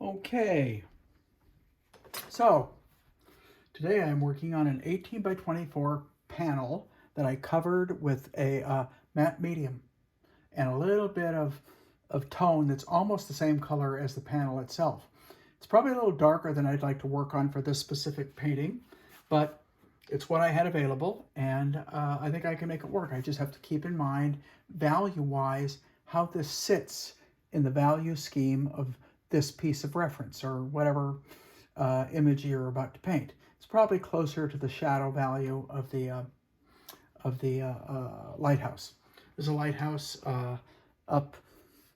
Okay, so today I'm working on an 18 by 24 panel that I covered with a matte medium and a little bit of tone that's almost the same color as the panel itself. It's probably a little darker than I'd like to work on for this specific painting, but it's what I had available, and I think I can make it work. I just have to keep in mind, value-wise, how this sits in the value scheme of this piece of reference or whatever image you're about to paint. It's probably closer to the shadow value of the lighthouse. There's a lighthouse up,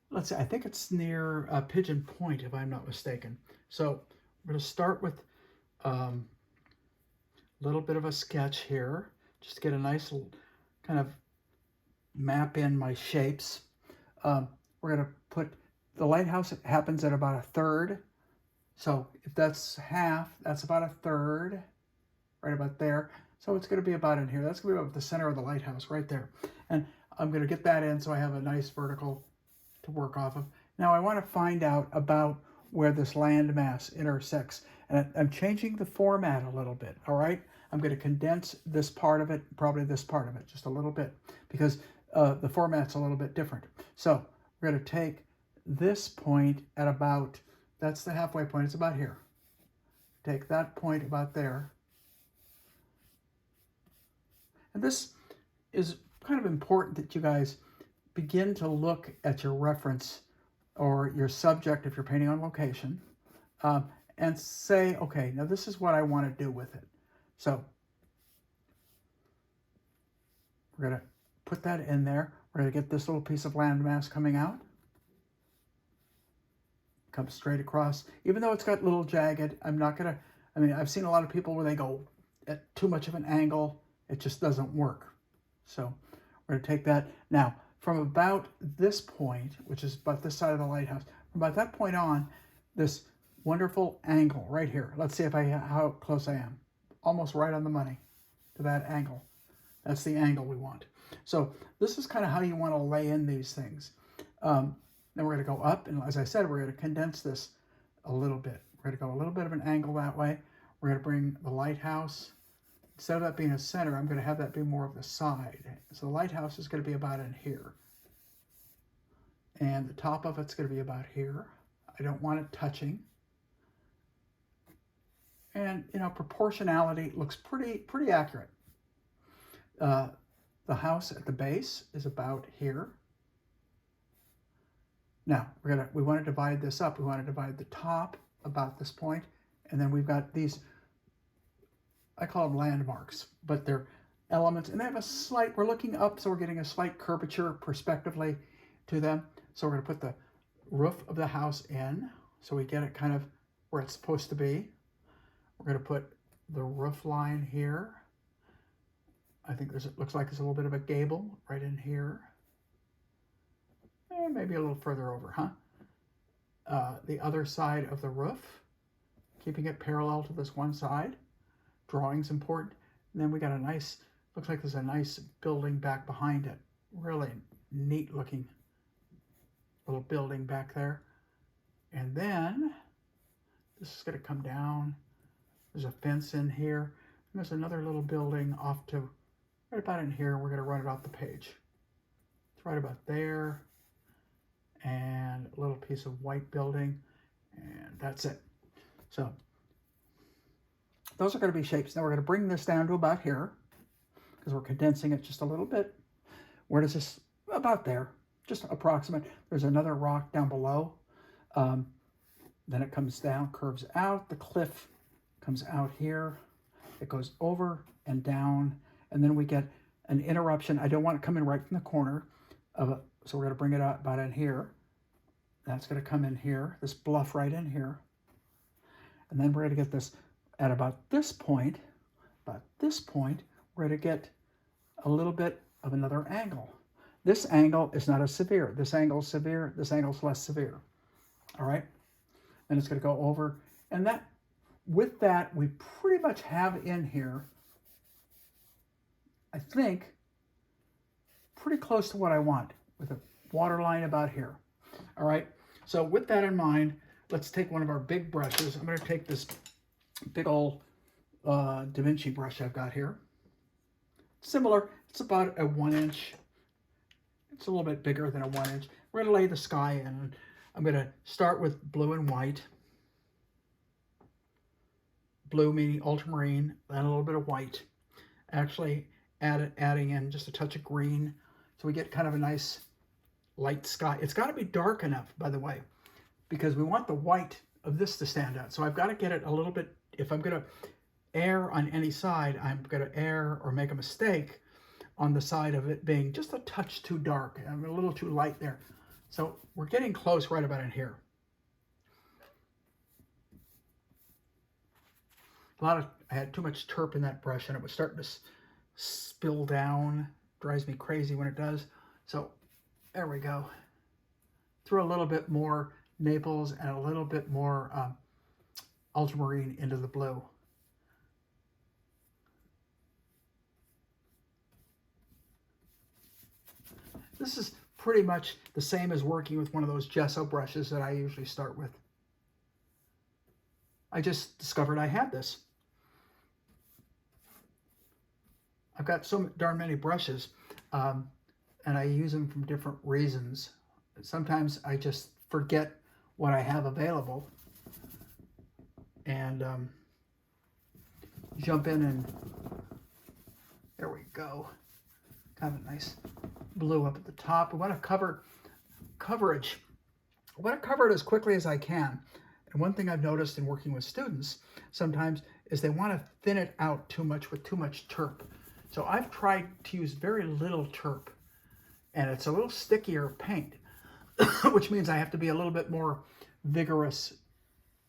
let's see, I think it's near Pigeon Point, if I'm not mistaken. So we're going to start with a little bit of a sketch here, just to get a nice kind of map in my shapes. We're going to put the lighthouse happens at about a third. So if that's half, that's about a third, right about there. So it's going to be about in here. That's going to be about the center of the lighthouse right there. And I'm going to get that in so I have a nice vertical to work off of. Now I want to find out about where this landmass intersects. And I'm changing the format a little bit, all right? I'm going to condense this part of it, probably this part of it, just a little bit, because the format's a little bit different. So we're going to take this point at about, that's the halfway point, it's about here. Take that point about there. And this is kind of important that you guys begin to look at your reference or your subject if you're painting on location and say, okay, now this is what I want to do with it. So we're going to put that in there. We're going to get this little piece of landmass coming out. Comes straight across. Even though it's got little jagged, I'm not going to, I mean, I've seen a lot of people where they go at too much of an angle. It just doesn't work. So we're going to take that. Now, from about this point, which is about this side of the lighthouse, from about that point on, this wonderful angle right here. Let's see if how close I am. Almost right on the money to that angle. That's the angle we want. So this is kind of how you want to lay in these things. Then we're going to go up, and as I said, we're going to condense this a little bit. We're going to go a little bit of an angle that way. We're going to bring the lighthouse. Instead of that being a center, I'm going to have that be more of the side. So the lighthouse is going to be about in here. And the top of it's going to be about here. I don't want it touching. And, you know, proportionality looks pretty accurate. The house at the base is about here. Now, we want to divide this up. We want to divide the top about this point, and then we've got these, I call them landmarks, but they're elements, and they have a slight, we're looking up, so we're getting a slight curvature perspectively to them. So we're going to put the roof of the house in, so we get it kind of where it's supposed to be. We're going to put the roof line here. I think it looks like there's a little bit of a gable right in here. And maybe a little further over, huh? The other side of the roof, keeping it parallel to this one side. Drawing's important. And then we got a nice, looks like there's a nice building back behind it. Really neat looking little building back there. And then this is going to come down. There's a fence in here. And there's another little building off to right about in here. We're going to run it off the page. It's right about there. And a little piece of white building, and that's it. So those are going to be shapes. Now we're going to bring this down to about here because we're condensing it just a little bit. Where does this, about there, just approximate. There's another rock down below. Then it comes down, curves out. The cliff comes out here. It goes over and down, and then we get an interruption. I don't want it coming right from the corner of a, so we're going to bring it out about in here. That's going to come in here, this bluff right in here. And then we're going to get this at about this point, we're going to get a little bit of another angle. This angle is not as severe. This angle is severe. This angle is less severe. All right? Then it's going to go over. And that, with that, we pretty much have in here, I think, pretty close to what I want, with a water line about here. All right, so with that in mind, let's take one of our big brushes. I'm going to take this big old Da Vinci brush I've got here. Similar, it's about a 1 inch. It's a little bit bigger than a 1 inch. We're going to lay the sky in. I'm going to start with blue and white. Blue meaning ultramarine, then a little bit of white. Actually adding in just a touch of green, so we get kind of a nice light sky. It's got to be dark enough, by the way, because we want the white of this to stand out. So I've got to get it a little bit, if I'm going to err on any side, I'm going to err or make a mistake on the side of it being just a touch too dark. I'm a little too light there. So we're getting close right about in here. I had too much turp in that brush and it was starting to spill down. Drives me crazy when it does. So there we go. Threw a little bit more Naples and a little bit more ultramarine into the blue. This is pretty much the same as working with one of those gesso brushes that I usually start with. I just discovered I had this. I've got so darn many brushes, and I use them from different reasons. Sometimes I just forget what I have available and jump in and there we go. Kind of a nice blue up at the top. I want to cover coverage. I want to cover it as quickly as I can. And one thing I've noticed in working with students sometimes is they want to thin it out too much with too much turp. So I've tried to use very little turp, and it's a little stickier paint, which means I have to be a little bit more vigorous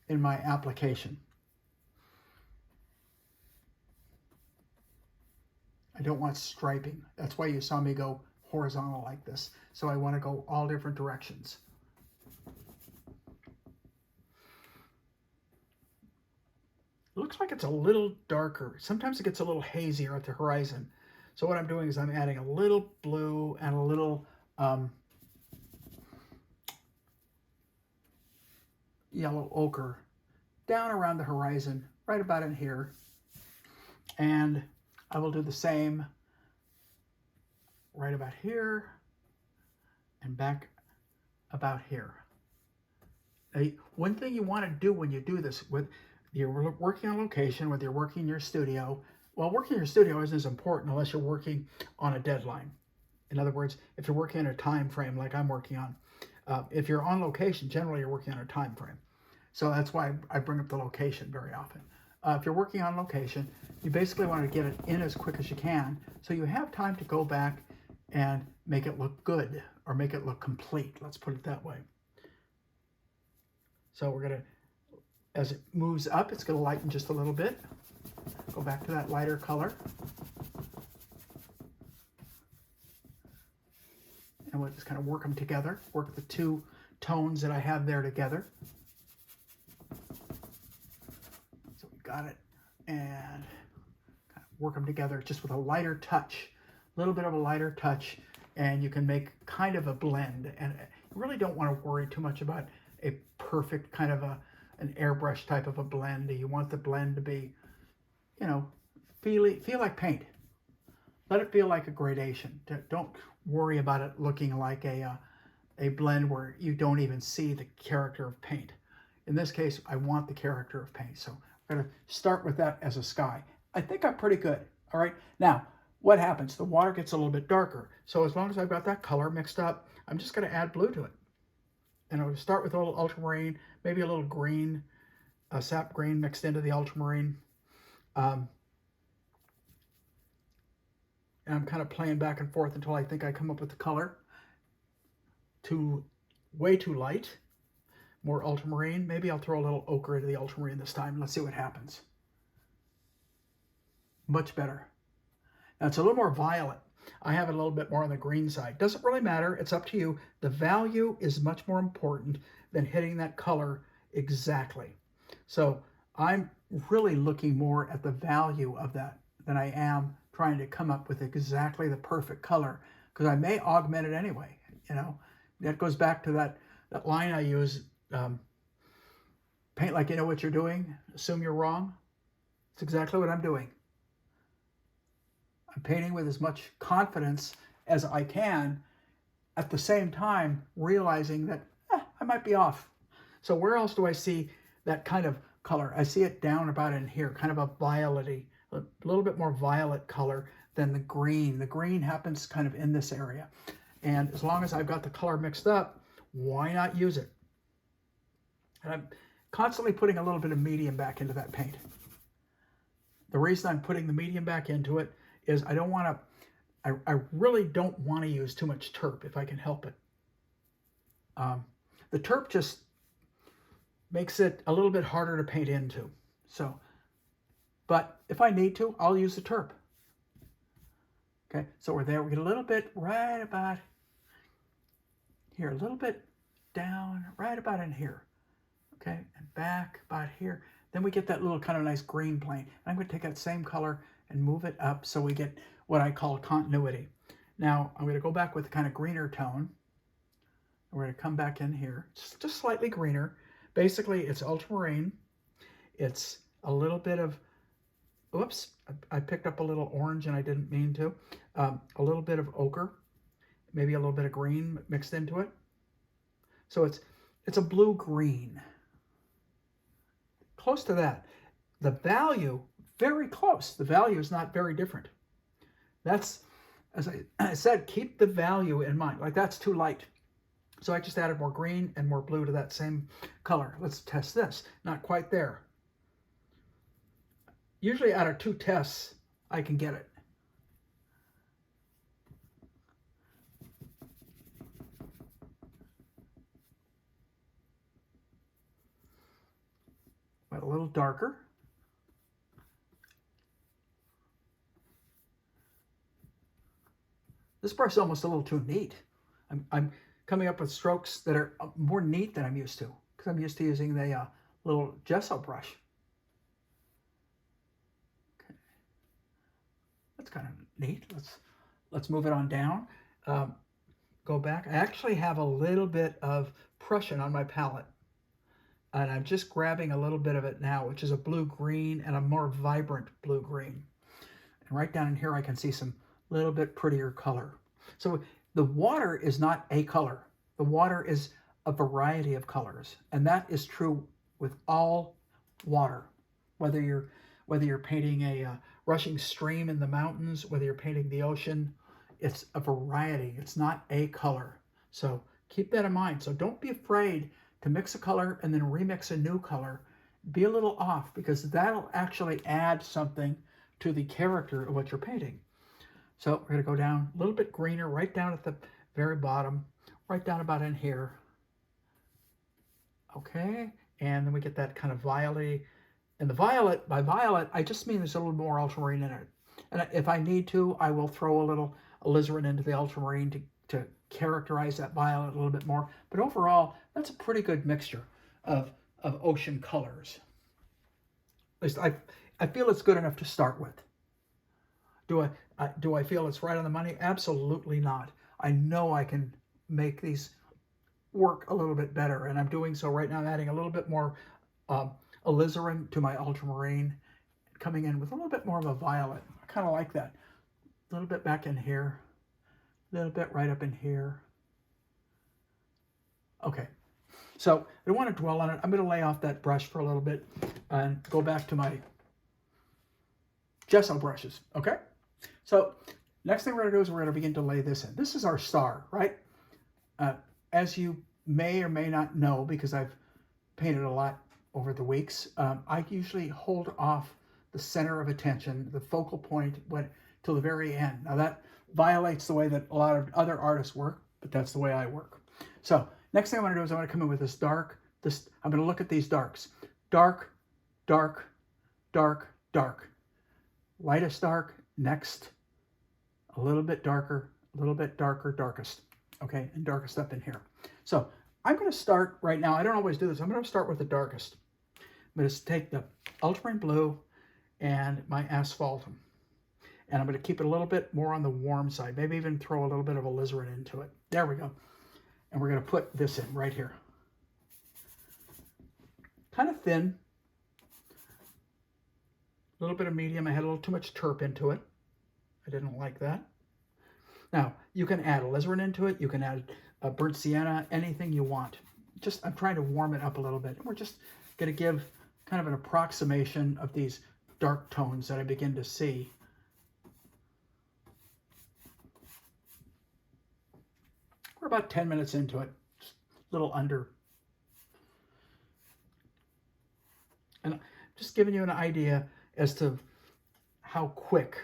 in my application. I don't want striping. That's why you saw me go horizontal like this. So I want to go all different directions. It looks like it's a little darker. Sometimes it gets a little hazier at the horizon. So what I'm doing is I'm adding a little blue and a little yellow ochre down around the horizon, right about in here. And I will do the same right about here and back about here. Now, one thing you want to do when you do this, with you're working on location, whether you're working in your studio, well, working in your studio isn't as important unless you're working on a deadline. In other words, if you're working in a time frame like I'm working on, if you're on location, generally you're working on a time frame. So that's why I bring up the location very often. If you're working on location, you basically want to get it in as quick as you can so you have time to go back and make it look good or make it look complete. Let's put it that way. So we're going to, as it moves up, it's going to lighten just a little bit. Go back to that lighter color. And we'll just kind of work them together, work the two tones that I have there together. So we got it, and kind of work them together just with a lighter touch, a little bit of a lighter touch, and you can make kind of a blend. And you really don't want to worry too much about a perfect kind of an airbrush type of a blend. You want the blend to be, you know, feel like paint. Let it feel like a gradation. Don't worry about it looking like a blend where you don't even see the character of paint. In this case, I want the character of paint. So I'm going to start with that as a sky. I think I'm pretty good. All right. Now, what happens? The water gets a little bit darker. So as long as I've got that color mixed up, I'm just going to add blue to it. And I'll start with a little ultramarine, maybe a little green, sap green mixed into the ultramarine. And I'm kind of playing back and forth until I think I come up with the color. Way too light, more ultramarine. Maybe I'll throw a little ochre into the ultramarine this time. Let's see what happens. Much better. Now it's a little more violet. I have it a little bit more on the green side. Doesn't really matter. It's up to you. The value is much more important than hitting that color exactly. So I'm really looking more at the value of that than I am trying to come up with exactly the perfect color, because I may augment it anyway. You know, that goes back to that line I use Paint like you know what you're doing. Assume you're wrong. It's exactly what I'm doing. I'm painting with as much confidence as I can, at the same time realizing that I might be off. So where else do I see that kind of color? I see it down about in here, kind of a violet-y, a little bit more violet color than the green. The green happens kind of in this area. And as long as I've got the color mixed up, why not use it? And I'm constantly putting a little bit of medium back into that paint. The reason I'm putting the medium back into it is I don't want to, I really don't want to use too much terp if I can help it. The terp just makes it a little bit harder to paint into. So, but if I need to, I'll use the terp. Okay, so we're there. We get a little bit right about here, a little bit down, right about in here. Okay, and back about here. Then we get that little kind of nice green plane. I'm going to take that same color and move it up so we get what I call continuity. Now, I'm going to go back with a kind of greener tone. We're going to come back in here, just slightly greener. Basically, it's ultramarine. It's a little bit of, oops, I picked up a little orange and I didn't mean to. A little bit of ochre, maybe a little bit of green mixed into it. So it's a blue-green. Close to that. The value, very close. The value is not very different. That's, as I said, keep the value in mind. Like that's too light. So I just added more green and more blue to that same color. Let's test this. Not quite there. Usually out of 2 tests, I can get it. Went a little darker. This brush is almost a little too neat. I'm coming up with strokes that are more neat than I'm used to, because I'm used to using the little gesso brush. Okay. That's kind of neat. Let's move it on down. Go back. I actually have a little bit of Prussian on my palette, and I'm just grabbing a little bit of it now, which is a blue-green and a more vibrant blue-green. And right down in here, I can see some little bit prettier color. So the water is not a color. The water is a variety of colors, and that is true with all water. Whether you're painting a rushing stream in the mountains, whether you're painting the ocean, it's a variety. It's not a color. So keep that in mind. So don't be afraid to mix a color and then remix a new color. Be a little off, because that'll actually add something to the character of what you're painting. So we're going to go down a little bit greener, right down at the very bottom, right down about in here. Okay, and then we get that kind of violet. And the violet, by violet, I just mean there's a little more ultramarine in it. And if I need to, I will throw a little alizarin into the ultramarine to characterize that violet a little bit more. But overall, that's a pretty good mixture of ocean colors. At least I feel it's good enough to start with. Do I feel it's right on the money? Absolutely not. I know I can make these work a little bit better, and I'm doing so right now. I'm adding a little bit more alizarin to my ultramarine, coming in with a little bit more of a violet. I kind of like that. A little bit back in here, a little bit right up in here. Okay, so I don't want to dwell on it. I'm going to lay off that brush for a little bit and go back to my gesso brushes, okay? So next thing we're going to do is we're going to begin to lay this in. This is our star, right? As you may or may not know, because I've painted a lot over the weeks, I usually hold off the center of attention, the focal point, till the very end. Now that violates the way that a lot of other artists work, but that's the way I work. So next thing I want to do is I want to come in with this dark. I'm going to look at these darks. Dark, dark, dark, dark. Lightest dark, next, a little bit darker, a little bit darker, darkest. Okay, and darkest up in here. So I'm going to start right now. I don't always do this. I'm going to start with the darkest. I'm going to take the ultramarine blue and my asphaltum. And I'm going to keep it a little bit more on the warm side. Maybe even throw a little bit of alizarin into it. There we go. And we're going to put this in right here. kind of thin. A little bit of medium. I had a little too much terp into it. I didn't like that. Now, you can add alizarin into it. You can add burnt sienna, anything you want. Just, I'm trying to warm it up a little bit. We're just going to give kind of an approximation of these dark tones that I begin to see. We're about 10 minutes into it, just a little under. And just giving you an idea as to how quick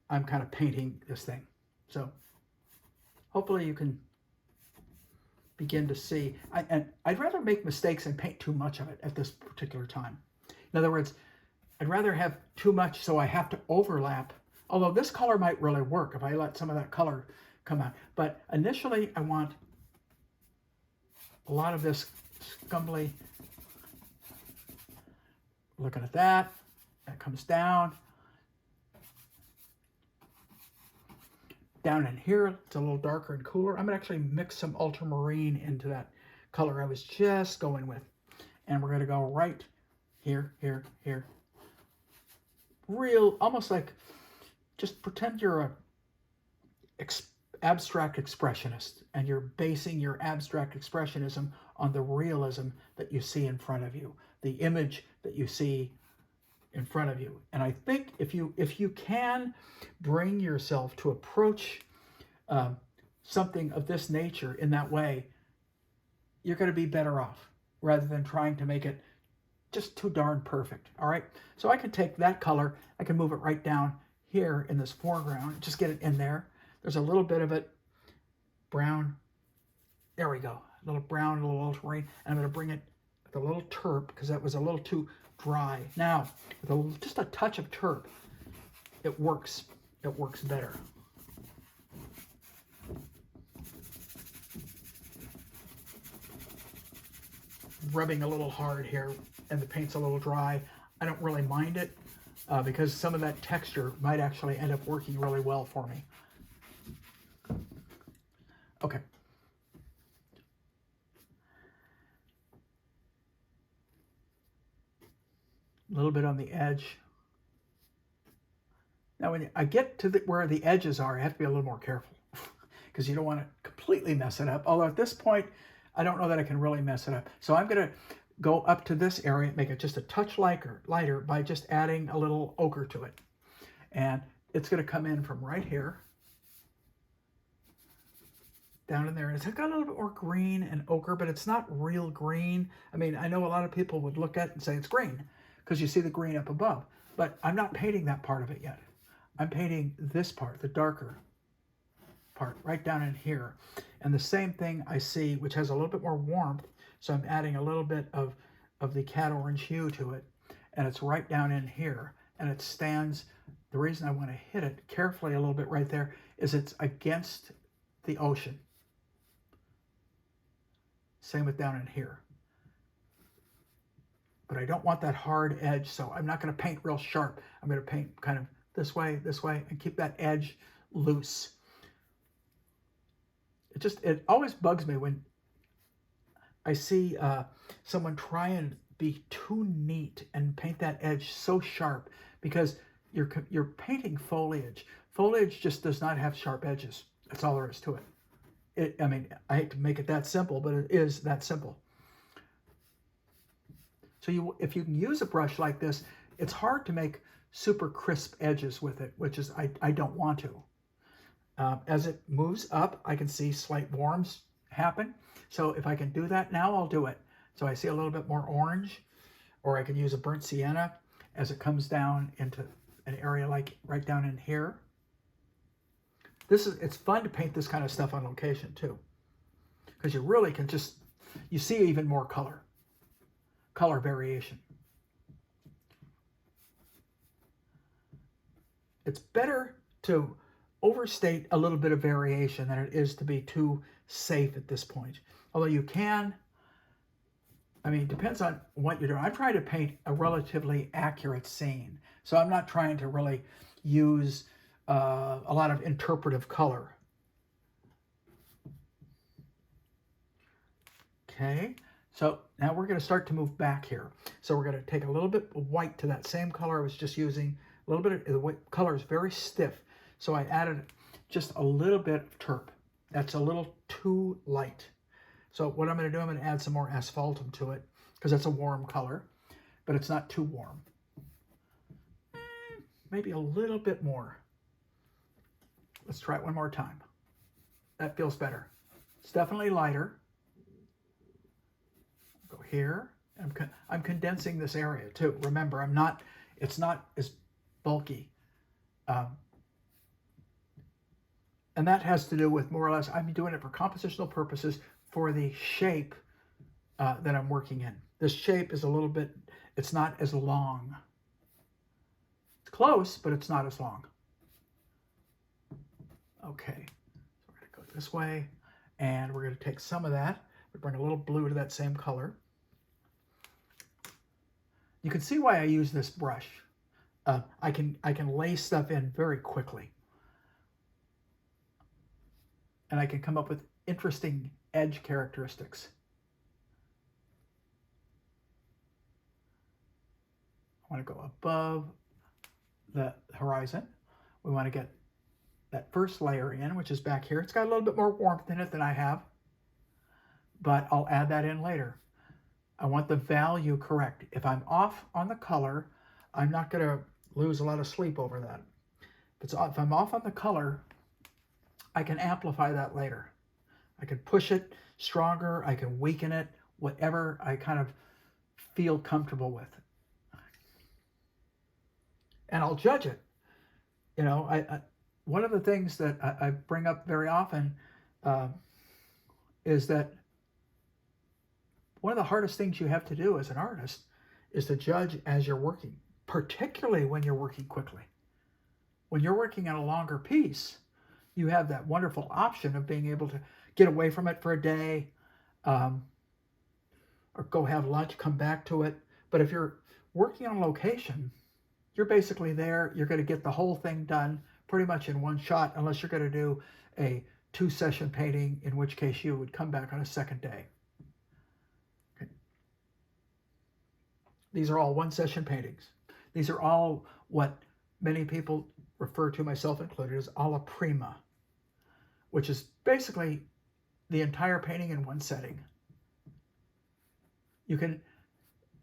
I'm kind of painting this thing. So hopefully you can begin to see. And I'd rather make mistakes and paint too much of it at this particular time. In other words, I'd rather have too much so I have to overlap. Although this color might really work if I let some of that color come out. But initially I want a lot of this scumbly. Looking at that. That comes down. Down in here, it's a little darker and cooler. I'm going to actually mix some ultramarine into that color I was just going with. And we're going to go right here, here, here. Real, almost like, just pretend you're a abstract expressionist and you're basing your abstract expressionism on the realism that you see in front of you, the image that you see in front of you. And I think if you can bring yourself to approach something of this nature in that way, you're going to be better off rather than trying to make it just too darn perfect. All right. So I can take that color, I can move it right down here in this foreground, just get it in there. There's a little bit of it brown. There we go. A little brown, a little ultramarine. And I'm going to bring it with a little terp because that was a little too dry. Now, with just a touch of terp, it works. It works better. Rubbing a little hard here, and the paint's a little dry. I don't really mind it because some of that texture might actually end up working really well for me. Okay. A little bit on the edge. Now, when I get to where the edges are, I have to be a little more careful because you don't want to completely mess it up. Although at this point, I don't know that I can really mess it up. So I'm going to go up to this area, make it just a touch lighter by just adding a little ochre to it. And it's going to come in from right here down in there. And it's got a little bit more green and ochre, but it's not real green. I mean, I know a lot of people would look at it and say it's green because you see the green up above, but I'm not painting that part of it yet. I'm painting this part, the darker part, right down in here. And the same thing I see, which has a little bit more warmth, so I'm adding a little bit of the cat orange hue to it, and it's right down in here, and it stands. The reason I want to hit it carefully a little bit right there is it's against the ocean. Same with down in here. But I don't want that hard edge, so I'm not going to paint real sharp. I'm going to paint kind of this way, and keep that edge loose. It always bugs me when I see someone try and be too neat and paint that edge so sharp, because you're painting foliage. Foliage just does not have sharp edges. That's all there is to it. I mean, I hate to make it that simple, but it is that simple. So if you can use a brush like this, it's hard to make super crisp edges with it, which is I don't want to. As it moves up, I can see slight warms happen. So if I can do that now, I'll do it. So I see a little bit more orange, or I can use a burnt sienna as it comes down into an area like right down in here. It's fun to paint this kind of stuff on location too, because you really can you see even more color variation. It's better to overstate a little bit of variation than it is to be too safe at this point. Although you can, I mean, it depends on what you're doing. I'm trying to paint a relatively accurate scene. So I'm not trying to really use a lot of interpretive color. Okay, So now we're going to start to move back here. So we're going to take a little bit of white to that same color I was just using. A little bit of the white color is very stiff. So I added just a little bit of turp. That's a little too light. So what I'm going to do, I'm going to add some more asphaltum to it because that's a warm color, but it's not too warm. Maybe a little bit more. Let's try it one more time. That feels better. It's definitely lighter. Go here. I'm condensing this area too. Remember, it's not as bulky. And that has to do with more or less, I'm doing it for compositional purposes for the shape that I'm working in. This shape is a little bit, it's not as long. It's close, but it's not as long. Okay, so we're going to go this way, and we're going to take some of that. We bring a little blue to that same color. You can see why I use this brush. I can lay stuff in very quickly. And I can come up with interesting edge characteristics. I want to go above the horizon. We want to get that first layer in, which is back here. It's got a little bit more warmth in it than I have, but I'll add that in later. I want the value correct. If I'm off on the color, I'm not going to lose a lot of sleep over that. If I'm off on the color, I can amplify that later. I can push it stronger, I can weaken it, whatever I kind of feel comfortable with. And I'll judge it. You know, one of the things that I bring up very often is that one of the hardest things you have to do as an artist is to judge as you're working, particularly when you're working quickly. When you're working on a longer piece, you have that wonderful option of being able to get away from it for a day, or go have lunch, come back to it. But if you're working on location, you're basically there. You're going to get the whole thing done pretty much in one shot, unless you're going to do a 2-session painting, in which case you would come back on a second day. Okay. These are all 1-session paintings. These are all what many people refer to, myself included, as alla prima, which is basically the entire painting in one setting. You can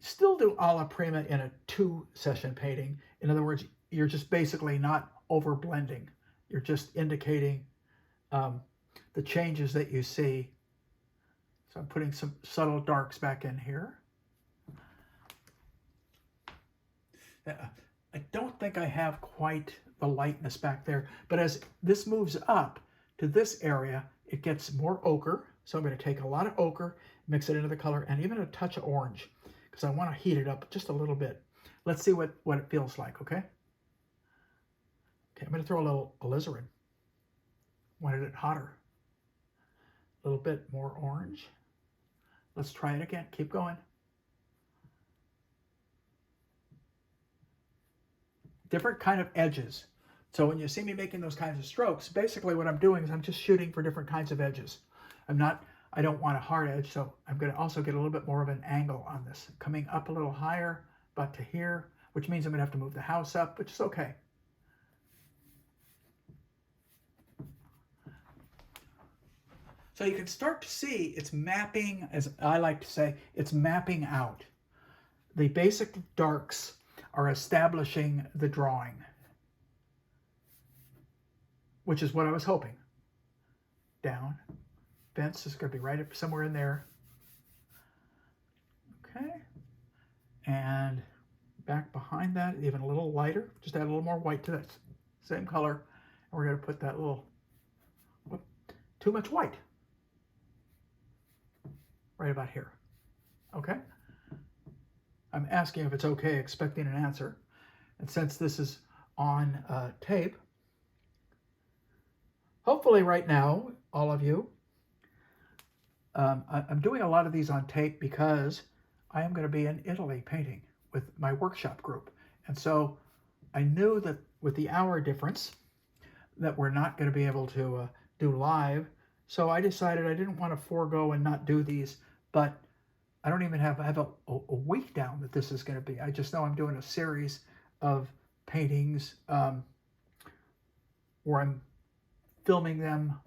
still do alla prima in a 2-session painting. In other words, you're just basically not over blending. You're just indicating the changes that you see. So I'm putting some subtle darks back in here. I don't think I have quite the lightness back there, but as this moves up to this area, it gets more ochre. So I'm going to take a lot of ochre, mix it into the color, and even a touch of orange, because I want to heat it up just a little bit. Let's see what it feels like, okay? Okay, I'm going to throw a little alizarin. Wanted it hotter. A little bit more orange. Let's try it again. Keep going. Different kind of edges. So when you see me making those kinds of strokes, basically what I'm doing is I'm just shooting for different kinds of edges. I don't want a hard edge, so I'm going to also get a little bit more of an angle on this. Coming up a little higher, but to here, which means I'm going to have to move the house up, which is okay. So you can start to see it's mapping, as I like to say, it's mapping out. The basic darks are establishing the drawing, which is what I was hoping. Down. Fence is going to be right up somewhere in there. Okay. And back behind that, even a little lighter. Just add a little more white to that same color. And we're going to put that little, too much white. Right about here. Okay. I'm asking if it's okay, expecting an answer. And since this is on tape, hopefully right now, all of you, I'm doing a lot of these on tape because I am going to be in Italy painting with my workshop group. And so I knew that with the hour difference that we're not going to be able to do live. So I decided I didn't want to forego and not do these, but I don't even have a week down that this is going to be. I just know I'm doing a series of paintings where I'm filming them.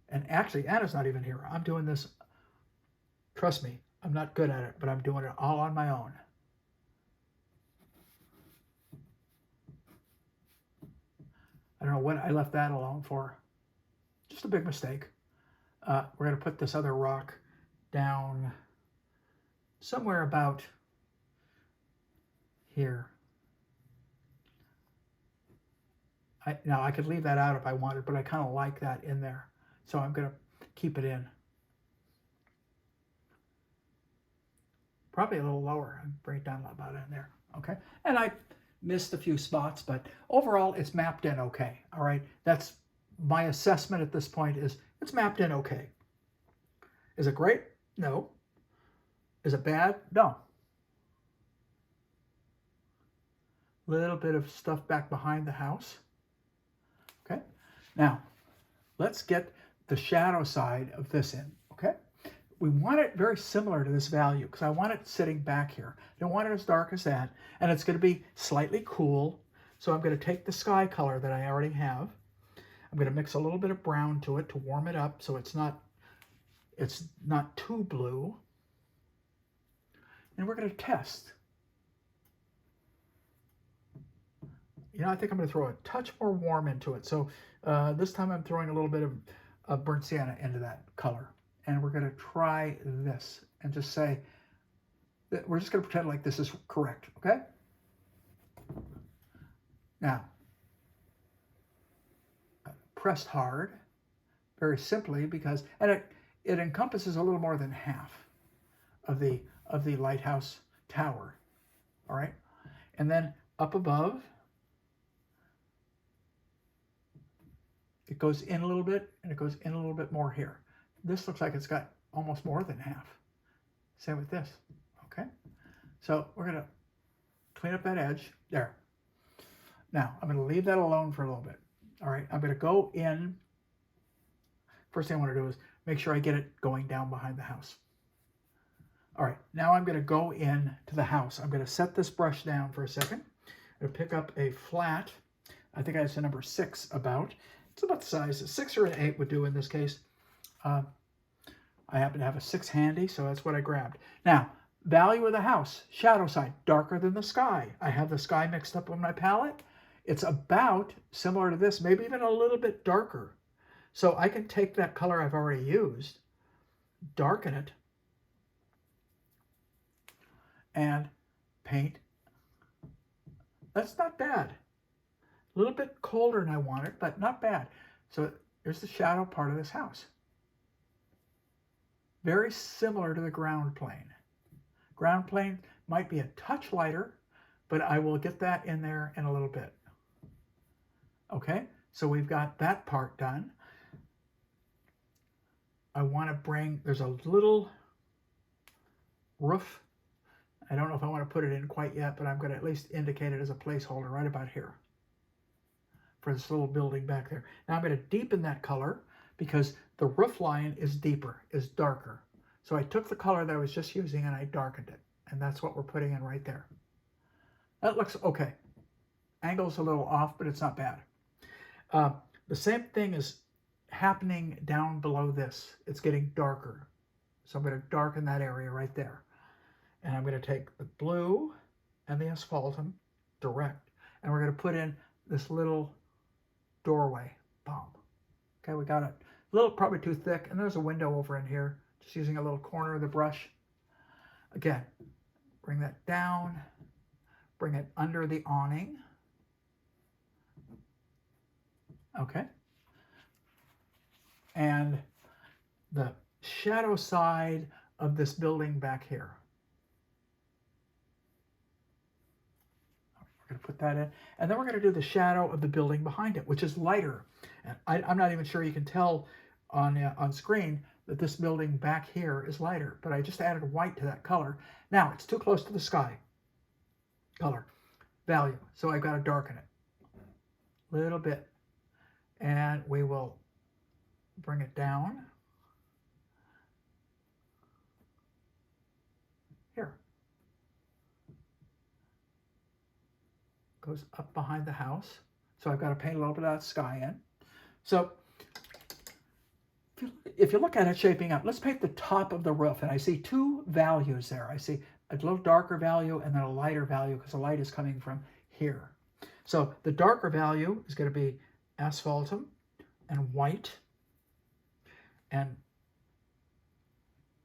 And actually, Anna's not even here. I'm doing this. Trust me, I'm not good at it, but I'm doing it all on my own. I don't know what I left that alone for. Just a big mistake. We're going to put this other rock down somewhere about here. Now, I could leave that out if I wanted, but I kind of like that in there. So I'm going to keep it in. Probably a little lower. I'll bring it down about in there. Okay. And I missed a few spots, but overall it's mapped in okay. All right. That's my assessment at this point, is it's mapped in okay. Is it great? No. Is it bad? No. Little bit of stuff back behind the house. Okay. Now, let's get the shadow side of this in. Okay. We want it very similar to this value because I want it sitting back here. I don't want it as dark as that. And it's going to be slightly cool. So I'm going to take the sky color that I already have. I'm going to mix a little bit of brown to it to warm it up so it's not too blue. And we're going to test. You know, I think I'm going to throw a touch more warm into it. So this time I'm throwing a little bit of burnt sienna into that color. And we're going to try this and just say that we're just going to pretend like this is correct, okay? Now, pressed hard, very simply because, and it encompasses a little more than half of the lighthouse tower, all right? And then up above, it goes in a little bit, and it goes in a little bit more here. This looks like it's got almost more than half. Same with this, okay? So we're going to clean up that edge there. Now, I'm going to leave that alone for a little bit. All right, I'm going to go in. First thing I want to do is make sure I get it going down behind the house. All right, now I'm going to go in to the house. I'm going to set this brush down for a second. I'm going to pick up a flat. I think I have a number 6 about. It's about the size. A 6 or an 8 would do in this case. I happen to have a 6 handy, so that's what I grabbed. Now, value of the house, shadow side, darker than the sky. I have the sky mixed up on my palette. It's about similar to this, maybe even a little bit darker. So I can take that color I've already used, darken it, and paint. That's not bad. A little bit colder than I wanted, but not bad. So there's the shadow part of this house. Very similar to the ground plane. Ground plane might be a touch lighter, but I will get that in there in a little bit. Okay, so we've got that part done. I want to bring, there's a little roof. I don't know if I want to put it in quite yet, but I'm going to at least indicate it as a placeholder right about here for this little building back there. Now I'm going to deepen that color because the roof line is deeper, is darker. So I took the color that I was just using and I darkened it. And that's what we're putting in right there. That looks okay. Angle's a little off, but it's not bad. The same thing is happening down below this. It's getting darker. So I'm going to darken that area right there. And I'm going to take the blue and the asphaltum direct. And we're going to put in this little doorway. Boom. Okay, we got it. A little, probably too thick. And there's a window over in here. Just using a little corner of the brush. Again, bring that down. Bring it under the awning. Okay. And the shadow side of this building back here. We're going to put that in. And then we're going to do the shadow of the building behind it, which is lighter. And I'm not even sure you can tell on screen that this building back here is lighter, but I just added white to that color. Now, it's too close to the sky color value, so I've got to darken it a little bit. And we will bring it down. here. Goes up behind the house. So I've got to paint a little bit of that sky in. So if you look at it shaping up, let's paint the top of the roof. And I see two values there. I see a little darker value and then a lighter value because the light is coming from here. So the darker value is going to be asphaltum and white. And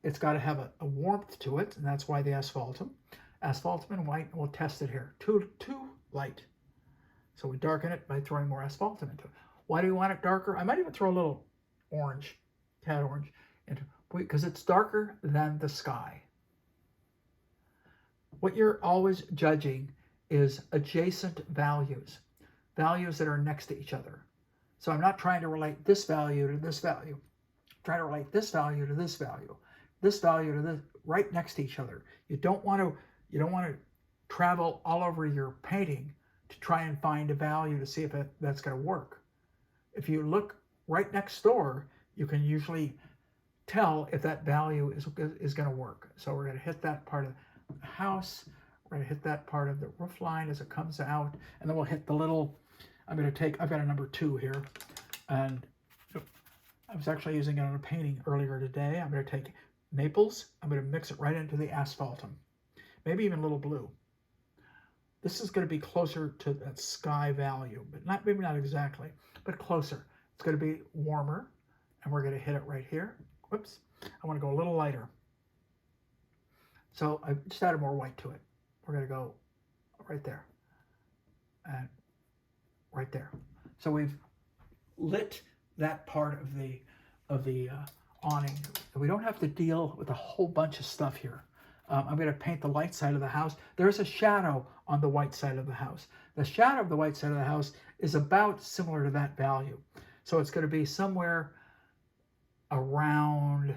it's got to have a warmth to it, and that's why the asphaltum. Asphaltum and white, and we'll test it here. Too light. So we darken it by throwing more asphaltum into it. Why do we want it darker? I might even throw a little orange, cat orange, into because it's darker than the sky. What you're always judging is adjacent values, values that are next to each other. So I'm not trying to relate this value to this value. I'm trying to relate this value to this value to this, right next to each other. You don't want to travel all over your painting to try and find a value to see if that's going to work. If you look right next door, you can usually tell if that value is going to work. So we're going to hit that part of the house. We're going to hit that part of the roof line as it comes out, and then we'll hit the little. I've got a number 2 here, and I was actually using it on a painting earlier today. I'm going to take Naples. I'm going to mix it right into the asphaltum, maybe even a little blue. This is going to be closer to that sky value, but maybe not exactly, but closer. It's going to be warmer, and we're going to hit it right here. Whoops. I want to go a little lighter. So I just added more white to it. We're going to go right there and right there. So we've lit that part of the awning. We don't have to deal with a whole bunch of stuff here. I'm going to paint the light side of the house. There's a shadow on the white side of the house. The shadow of the white side of the house is about similar to that value. So it's going to be somewhere around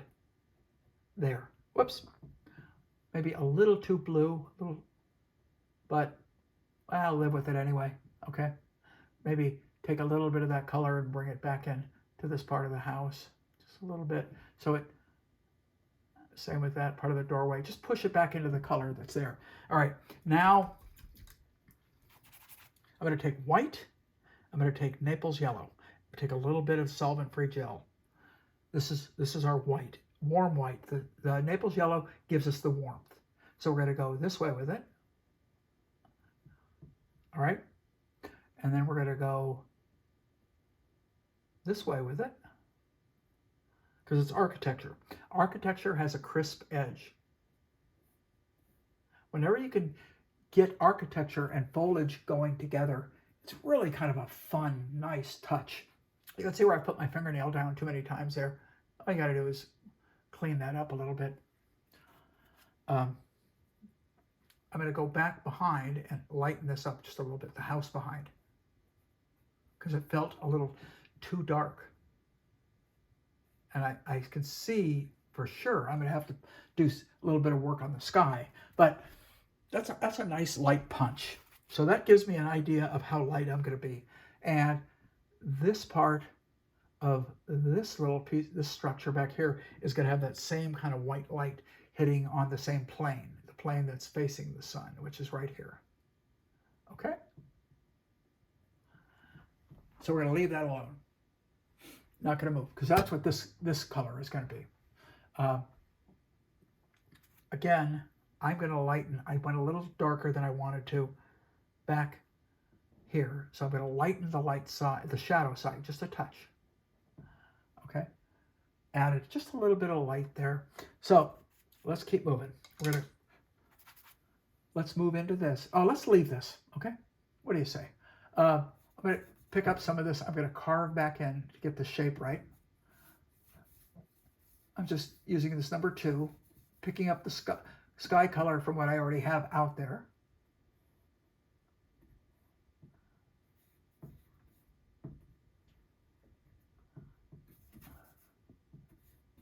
there. Whoops. Maybe a little too blue, but I'll live with it anyway, okay? Maybe take a little bit of that color and bring it back in to this part of the house, just a little bit. So same with that part of the doorway, just push it back into the color that's there. All right, now I'm going to take white, I'm going to take Naples yellow, take a little bit of solvent-free gel. This is our white, warm white. The Naples yellow gives us the warmth. So we're going to go this way with it. All right. And then we're going to go this way with it because it's architecture. Architecture has a crisp edge. Whenever you can get architecture and foliage going together, it's really kind of a fun, nice touch. You can see where I put my fingernail down too many times there. All you got to do is clean that up a little bit. I'm going to go back behind and lighten this up just a little bit, the house behind, because it felt a little too dark. And I can see for sure I'm going to have to do a little bit of work on the sky, but that's a nice light punch. So that gives me an idea of how light I'm going to be. And this part of this little piece, this structure back here, is going to have that same kind of white light hitting on the same plane, the plane that's facing the sun, which is right here. Okay? So we're going to leave that alone. Not going to move, because that's what this color is going to be. Again, I'm going to lighten. I went a little darker than I wanted to back here. So I'm going to lighten the light side, the shadow side, just a touch. Okay? Added just a little bit of light there. So let's keep moving. Let's move into this. Oh, let's leave this. Okay? What do you say? I'm going to pick up some of this. I'm going to carve back in to get the shape right. I'm just using this number 2, picking up the sky color from what I already have out there.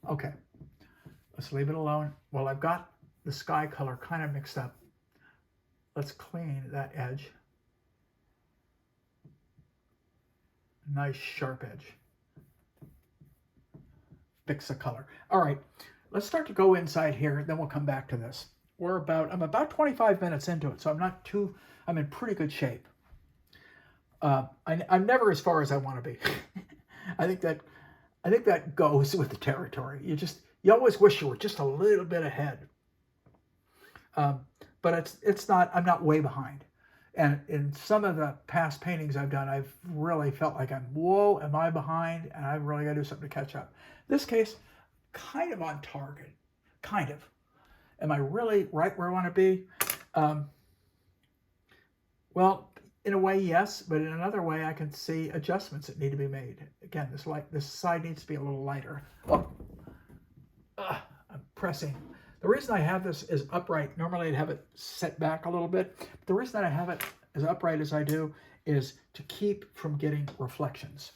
Okay, let's leave it alone. Well, I've got the sky color kind of mixed up. Let's clean that edge. Nice sharp edge. Fix the color. All right, let's start to go inside here, then we'll come back to this. I'm about 25 minutes into it, so I'm in pretty good shape. I'm never as far as I want to be. I think that goes with the territory. You always wish you were just a little bit ahead. But it's not. I'm not way behind. And in some of the past paintings I've done, I've really felt like whoa, am I behind? And I've really got to do something to catch up. This case, kind of on target, kind of. Am I really right where I want to be? Well, in a way, yes, but in another way, I can see adjustments that need to be made. Again, this side needs to be a little lighter. Oh, I'm pressing. The reason I have this is upright. Normally I'd have it set back a little bit. But the reason that I have it as upright as I do is to keep from getting reflections.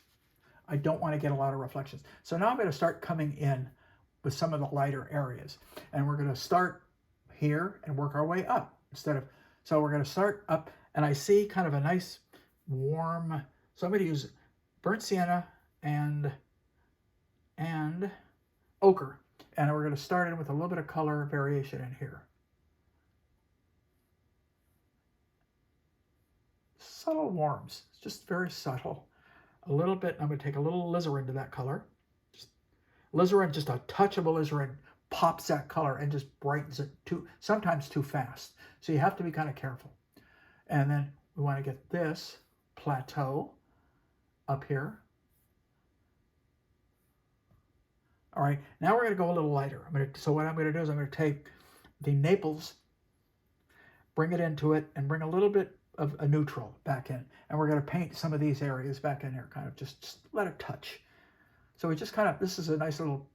I don't want to get a lot of reflections. So now I'm going to start coming in with some of the lighter areas. And we're going to start here and work our way up so we're going to start up, and I see kind of a nice warm, so I'm going to use burnt sienna and ochre. And we're going to start in with a little bit of color variation in here. Subtle warms, it's just very subtle. A little bit, I'm going to take a little alizarin to that color. Just a touch of alizarin pops that color and just brightens it sometimes too fast. So you have to be kind of careful. And then we want to get this plateau up here. All right, now we're going to go a little lighter. So what I'm going to do is I'm going to take the Naples, bring it into it, and bring a little bit of a neutral back in. And we're going to paint some of these areas back in here, kind of just let it touch. So we just kind of, this is a nice little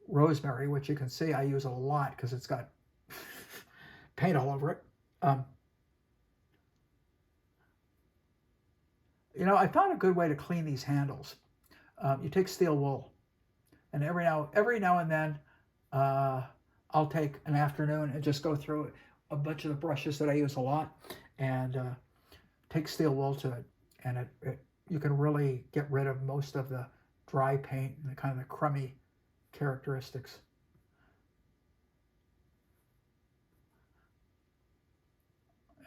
rosemary, which you can see I use a lot because it's got paint all over it. I found a good way to clean these handles. You take steel wool. And every now and then, I'll take an afternoon and just go through a bunch of the brushes that I use a lot and take steel wool to it. And you can really get rid of most of the dry paint and the kind of the crummy characteristics.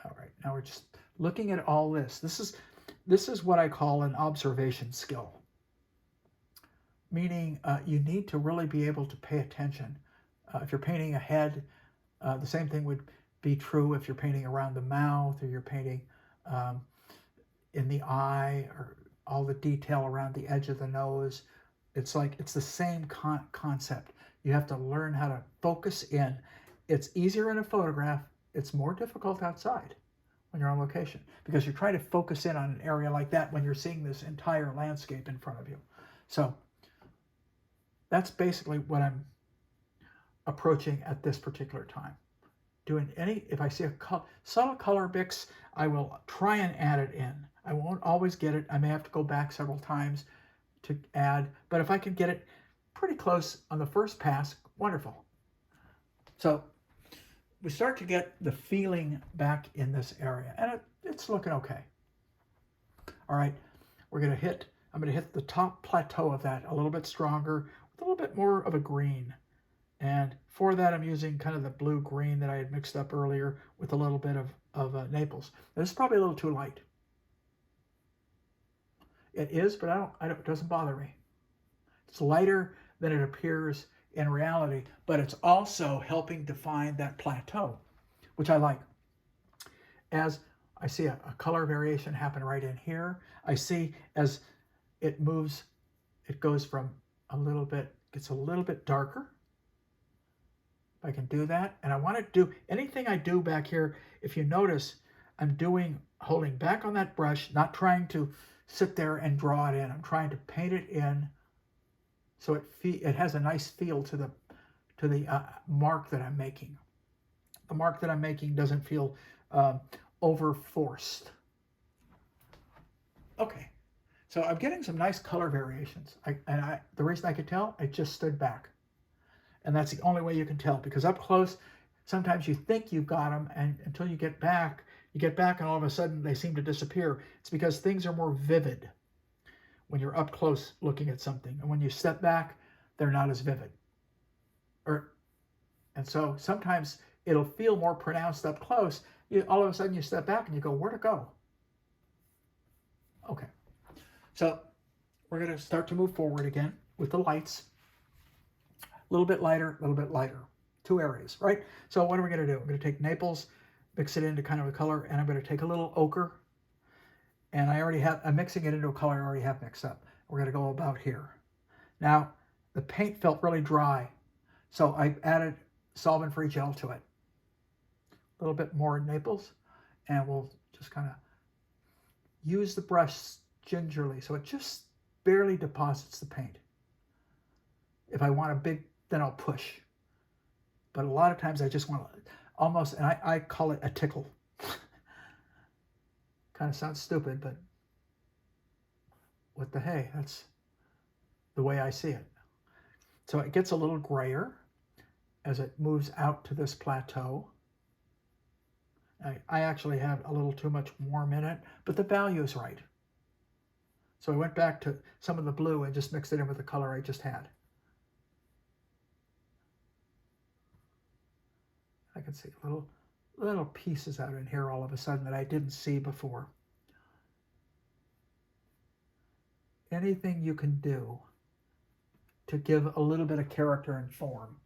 All right, now we're just looking at all this. This is what I call an observation skill. Meaning you need to really be able to pay attention. If you're painting a head, the same thing would be true if you're painting around the mouth or you're painting in the eye or all the detail around the edge of the nose. It's the same concept. You have to learn how to focus in. It's easier in a photograph. It's more difficult outside when you're on location because you're trying to focus in on an area like that when you're seeing this entire landscape in front of you. So that's basically what I'm approaching at this particular time. If I see a subtle color mix, I will try and add it in. I won't always get it. I may have to go back several times to add, but if I can get it pretty close on the first pass, wonderful. So we start to get the feeling back in this area, and it's looking okay. All right, I'm going to hit the top plateau of that a little bit stronger, a little bit more of a green. And for that, I'm using kind of the blue-green that I had mixed up earlier with a little bit of Naples. This is probably a little too light. It is, but it doesn't bother me. It's lighter than it appears in reality, but it's also helping define that plateau, which I like. As I see a color variation happen right in here, I see as it moves, it goes from gets a little bit darker. If I can do that, and I want to do anything I do back here, if you notice, I'm holding back on that brush, not trying to sit there and draw it in. I'm trying to paint it in so it has a nice feel to the mark that I'm making. The mark that I'm making doesn't feel over-forced. Okay, so I'm getting some nice color variations. The reason I could tell, I just stood back. And that's the only way you can tell, because up close, sometimes you think you've got them, and until you get back and all of a sudden they seem to disappear. It's because things are more vivid when you're up close looking at something. And when you step back, they're not as vivid. And so sometimes it'll feel more pronounced up close. All of a sudden you step back and you go, where'd it go? Okay, so we're going to start to move forward again with the lights. A little bit lighter, a little bit lighter. 2 areas, right? So what are we going to do? I'm going to take Naples, mix it into kind of a color, and I'm going to take a little ochre, and I'm mixing it into a color I already have mixed up. We're going to go about here. Now, the paint felt really dry, so I added solvent-free gel to it. A little bit more Naples, and we'll just kind of use the brush gingerly so it just barely deposits the paint. If I want a big, then I'll push. But a lot of times I just want to almost, and I call it a tickle. Kind of sounds stupid, but what the hey, that's the way I see it. So it gets a little grayer as it moves out to this plateau. I actually have a little too much warm in it, but the value is right. So I went back to some of the blue and just mixed it in with the color I just had. I can see little pieces out in here all of a sudden that I didn't see before. Anything you can do to give a little bit of character and form.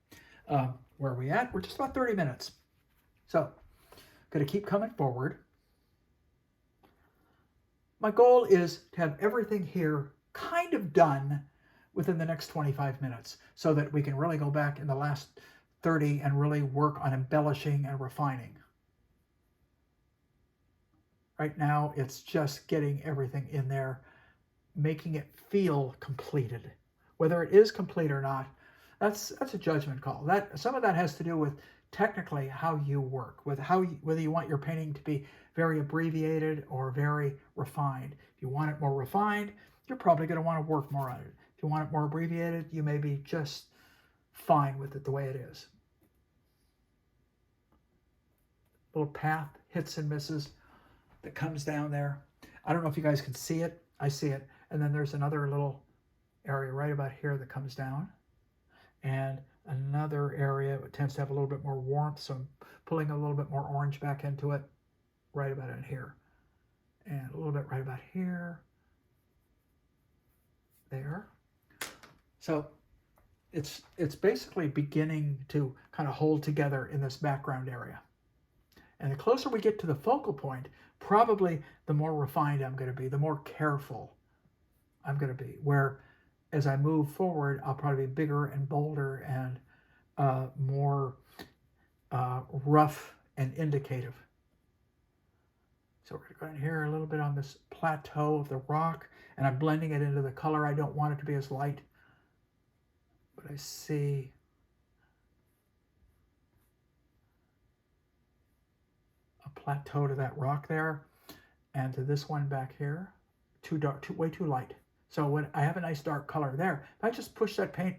Where are we at? We're just about 30 minutes. So, going to keep coming forward. My goal is to have everything here kind of done within the next 25 minutes so that we can really go back in the last 30 and really work on embellishing and refining. Right now, it's just getting everything in there, making it feel completed. Whether it is complete or not, that's a judgment call. Some of that has to do with technically how you work, with whether you want your painting to be very abbreviated or very refined. If you want it more refined, you're probably going to want to work more on it. If you want it more abbreviated, you may be just fine with it the way it is. Little path, hits and misses that comes down there. I don't know if you guys can see it. I see it. And then there's another little area right about here that comes down. And another area that tends to have a little bit more warmth, so I'm pulling a little bit more orange back into it right about in here. And a little bit right about here. There. So it's basically beginning to kind of hold together in this background area. And the closer we get to the focal point, probably the more refined I'm going to be, the more careful I'm going to be. Where as I move forward, I'll probably be bigger and bolder and more rough and indicative. So we're going to go in here a little bit on this plateau of the rock, and I'm blending it into the color. I don't want it to be as light, but I see a plateau to that rock there, and to this one back here, too dark, way too light. So when I have a nice dark color there, if I just push that paint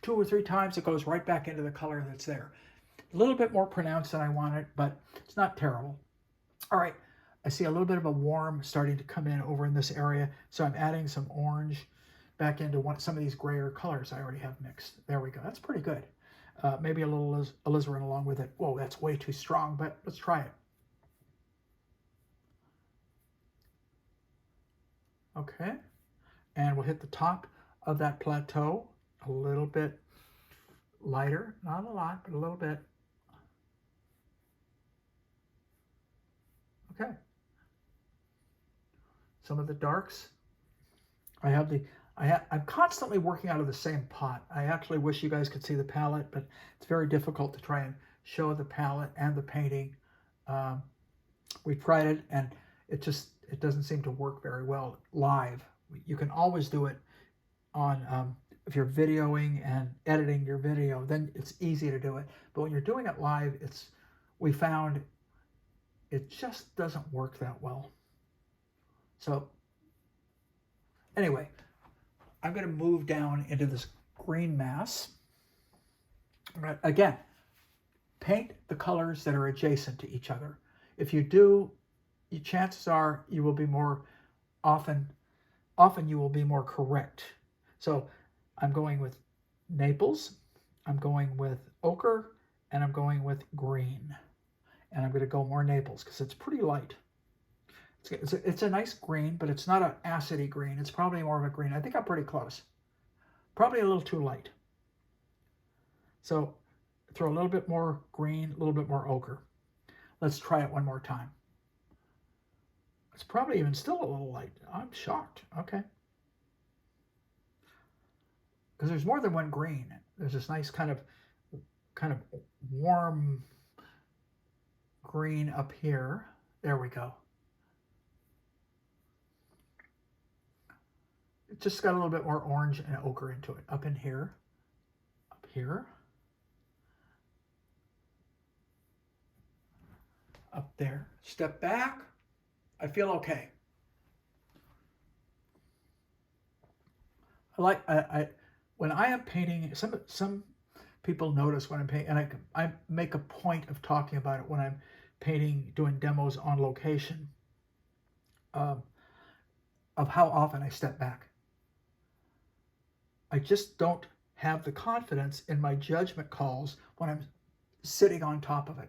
2 or 3 times, it goes right back into the color that's there. A little bit more pronounced than I wanted, but it's not terrible. All right, I see a little bit of a warm starting to come in over in this area, so I'm adding some orange back into some of these grayer colors I already have mixed. There we go. That's pretty good. Maybe a little alizarin along with it. Whoa, that's way too strong, but let's try it. Okay. And we'll hit the top of that plateau a little bit lighter. Not a lot, but a little bit. Okay. Some of the darks. I'm constantly working out of the same pot. I actually wish you guys could see the palette, but it's very difficult to try and show the palette and the painting. We tried it, and it doesn't seem to work very well live. You can always do it on, if you're videoing and editing your video, then it's easy to do it. But when you're doing it live, we found it just doesn't work that well. So anyway, I'm going to move down into this green mass. Again, paint the colors that are adjacent to each other. If you do, chances are you will be more often you will be more correct. So I'm going with Naples, I'm going with ochre, and I'm going with green. And I'm going to go more Naples because it's pretty light. It's a nice green, but it's not an acidy green. It's probably more of a green. I think I'm pretty close. Probably a little too light. So throw a little bit more green, a little bit more ochre. Let's try it one more time. It's probably even still a little light. I'm shocked. Okay. Because there's more than one green. There's this nice kind of warm green up here. There we go. It just got a little bit more orange and ochre into it. Up in here. Up here. Up there. Step back. I feel okay. When I am painting, some people notice when I'm painting, and I make a point of talking about it when I'm painting, doing demos on location, of how often I step back. I just don't have the confidence in my judgment calls when I'm sitting on top of it.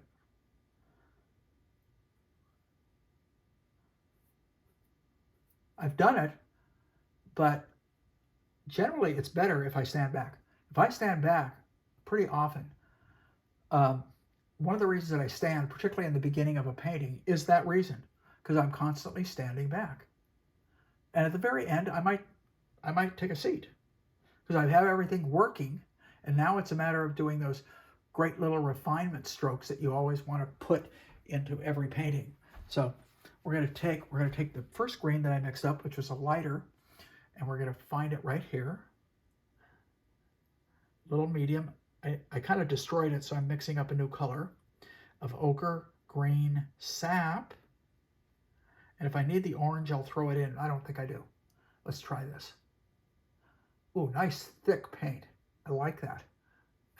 I've done it, but generally it's better if I stand back. If I stand back pretty often, one of the reasons that I stand, particularly in the beginning of a painting, is that reason, because I'm constantly standing back. And at the very end, I might take a seat because I have everything working, and now it's a matter of doing those great little refinement strokes that you always want to put into every painting. So we're going to take the first green that I mixed up, which was a lighter, and we're going to find it right here. Little medium. I kind of destroyed it, so I'm mixing up a new color of ochre, green, sap. And if I need the orange, I'll throw it in. I don't think I do. Let's try this. Ooh, nice thick paint. I like that.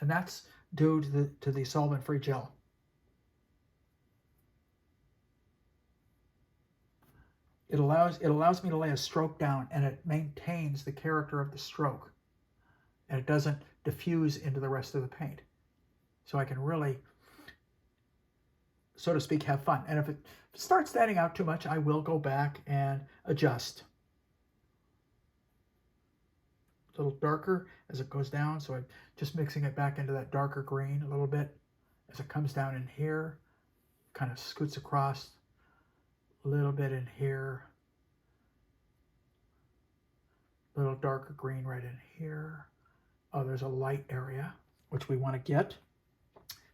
And that's due to the solvent-free gel. It allows me to lay a stroke down, and it maintains the character of the stroke, and it doesn't diffuse into the rest of the paint. So I can really, so to speak, have fun. And if it starts standing out too much, I will go back and adjust. A little darker as it goes down, so I'm just mixing it back into that darker green a little bit. As it comes down in here, kind of scoots across. A little bit in here, a little darker green right in here. Oh, there's a light area, which we want to get.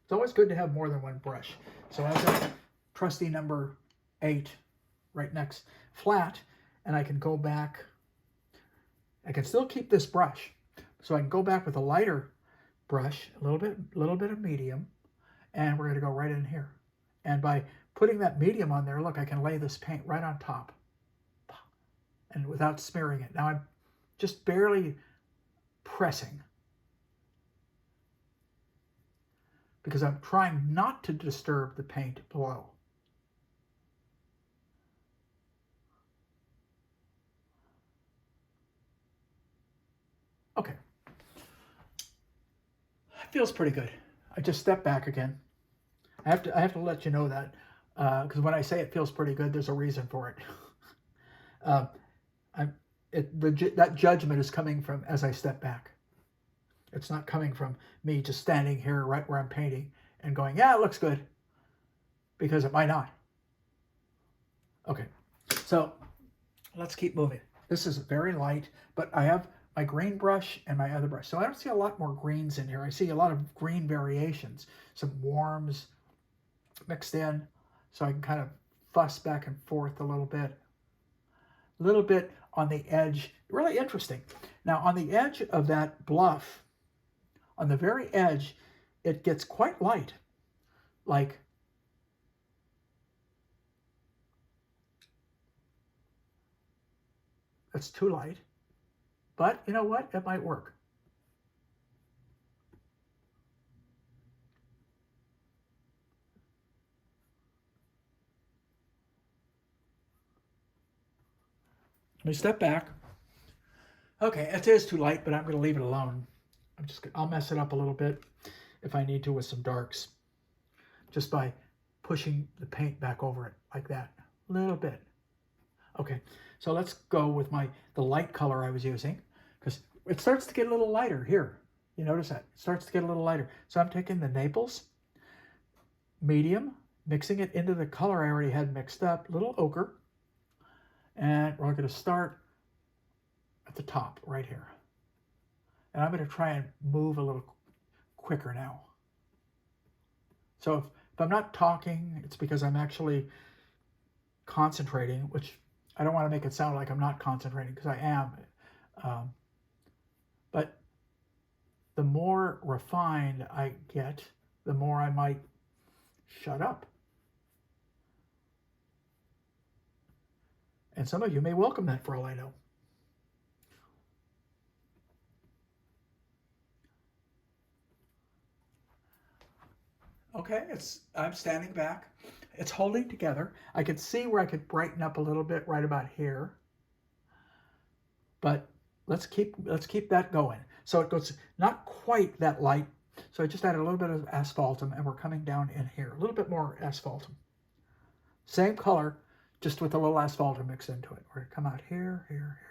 It's always good to have more than one brush. So I've got trusty number 8 right next, flat, and I can go back. I can still keep this brush. So I can go back with a lighter brush, a little bit of medium, and we're going to go right in here. And by putting that medium on there, look, I can lay this paint right on top and without smearing it. Now I'm just barely pressing because I'm trying not to disturb the paint below. Okay. It feels pretty good. I just step back again. I have to let you know that because when I say it feels pretty good, there's a reason for it. That judgment is coming from as I step back. It's not coming from me just standing here right where I'm painting and going, yeah, it looks good, because it might not. Okay, so let's keep moving. This is very light, but I have my green brush and my other brush. So I don't see a lot more greens in here. I see a lot of green variations, some warms mixed in, so I can kind of fuss back and forth a little bit on the edge. Really interesting. Now on the edge of that bluff, on the very edge, it gets quite light. Like, it's too light, but you know what? It might work. Let me step back. Okay, it is too light, but I'm going to leave it alone. I'll mess it up a little bit. if I need to with some darks, just by pushing the paint back over it like that, a little bit. Okay, so let's go with the light color I was using, because it starts to get a little lighter here. You notice that? It starts to get a little lighter. So I'm taking the Naples medium, mixing it into the color I already had mixed up, little ochre, and we're going to start at the top right here. And I'm going to try and move a little quicker now. So if I'm not talking, it's because I'm actually concentrating, which I don't want to make it sound like I'm not concentrating, because I am. But the more refined I get, the more I might shut up. And some of you may welcome that, for all I know. Okay, I'm standing back. It's holding together. I could see where I could brighten up a little bit right about here. But let's keep that going. So it goes not quite that light. So I just added a little bit of asphaltum, and we're coming down in here. A little bit more asphaltum. Same color, just with a little asphaltum mixed into it. We're going to come out here, here, here.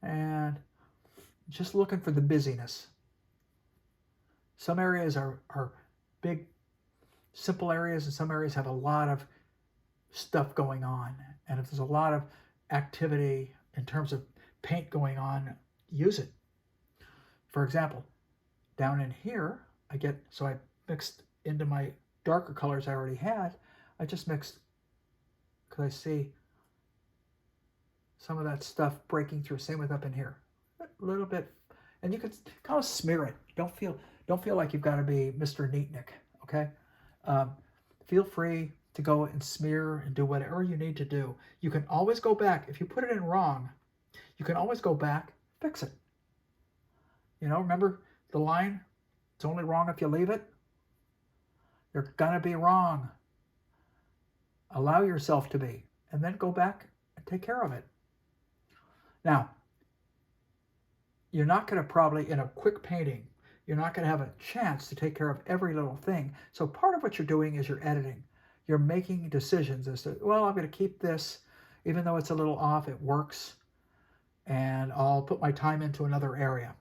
And just looking for the busyness. Some areas are big, simple areas, and some areas have a lot of stuff going on. And if there's a lot of activity in terms of paint going on, use it. For example, down in here, I mixed into my darker colors I already had. I just mixed, because I see some of that stuff breaking through. Same with up in here, a little bit, and you can kind of smear it. Don't feel like you've got to be Mr. Neatnik. Okay, feel free to go and smear and do whatever you need to do. You can always go back if you put it in wrong. You can always go back, fix it. You know, remember the line? It's only wrong if you leave it. You're gonna be wrong. Allow yourself to be, and then go back and take care of it. Now, you're not going to probably, in a quick painting, you're not going to have a chance to take care of every little thing. So part of what you're doing is you're editing. You're making decisions as to, well, I'm going to keep this, even though it's a little off, it works, and I'll put my time into another area.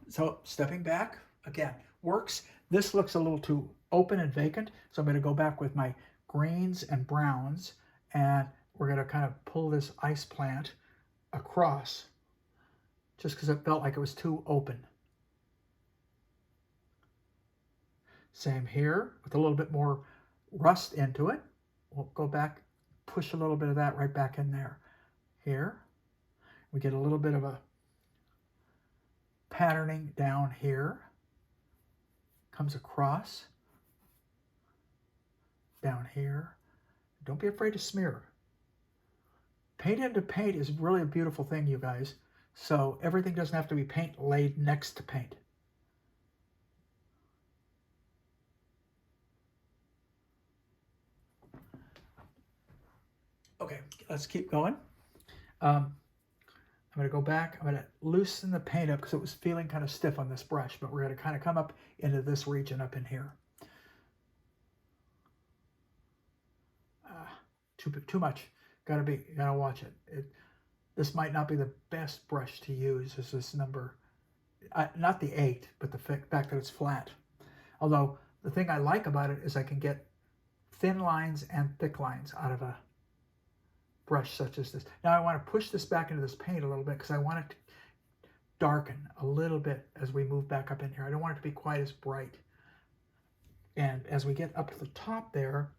So stepping back, again, works. This looks a little too open and vacant, so I'm going to go back with my greens and browns, and we're going to kind of pull this ice plant across, just because it felt like it was too open. Same here, with a little bit more rust into it. We'll go back, push a little bit of that right back in there. Here, we get a little bit of a patterning down here. Comes across, down here. Don't be afraid to smear. Paint into paint is really a beautiful thing, you guys. So everything doesn't have to be paint laid next to paint. Okay, let's keep going. I'm going to go back. I'm going to loosen the paint up because it was feeling kind of stiff on this brush, but we're going to kind of come up into this region up in here. Too much. Gotta watch it. This might not be the best brush to use. Is this number, not the 8, but the fact that it's flat. Although the thing I like about it is I can get thin lines and thick lines out of a brush such as this. Now I want to push this back into this paint a little bit because I want it to darken a little bit as we move back up in here. I don't want it to be quite as bright. And as we get up to the top there,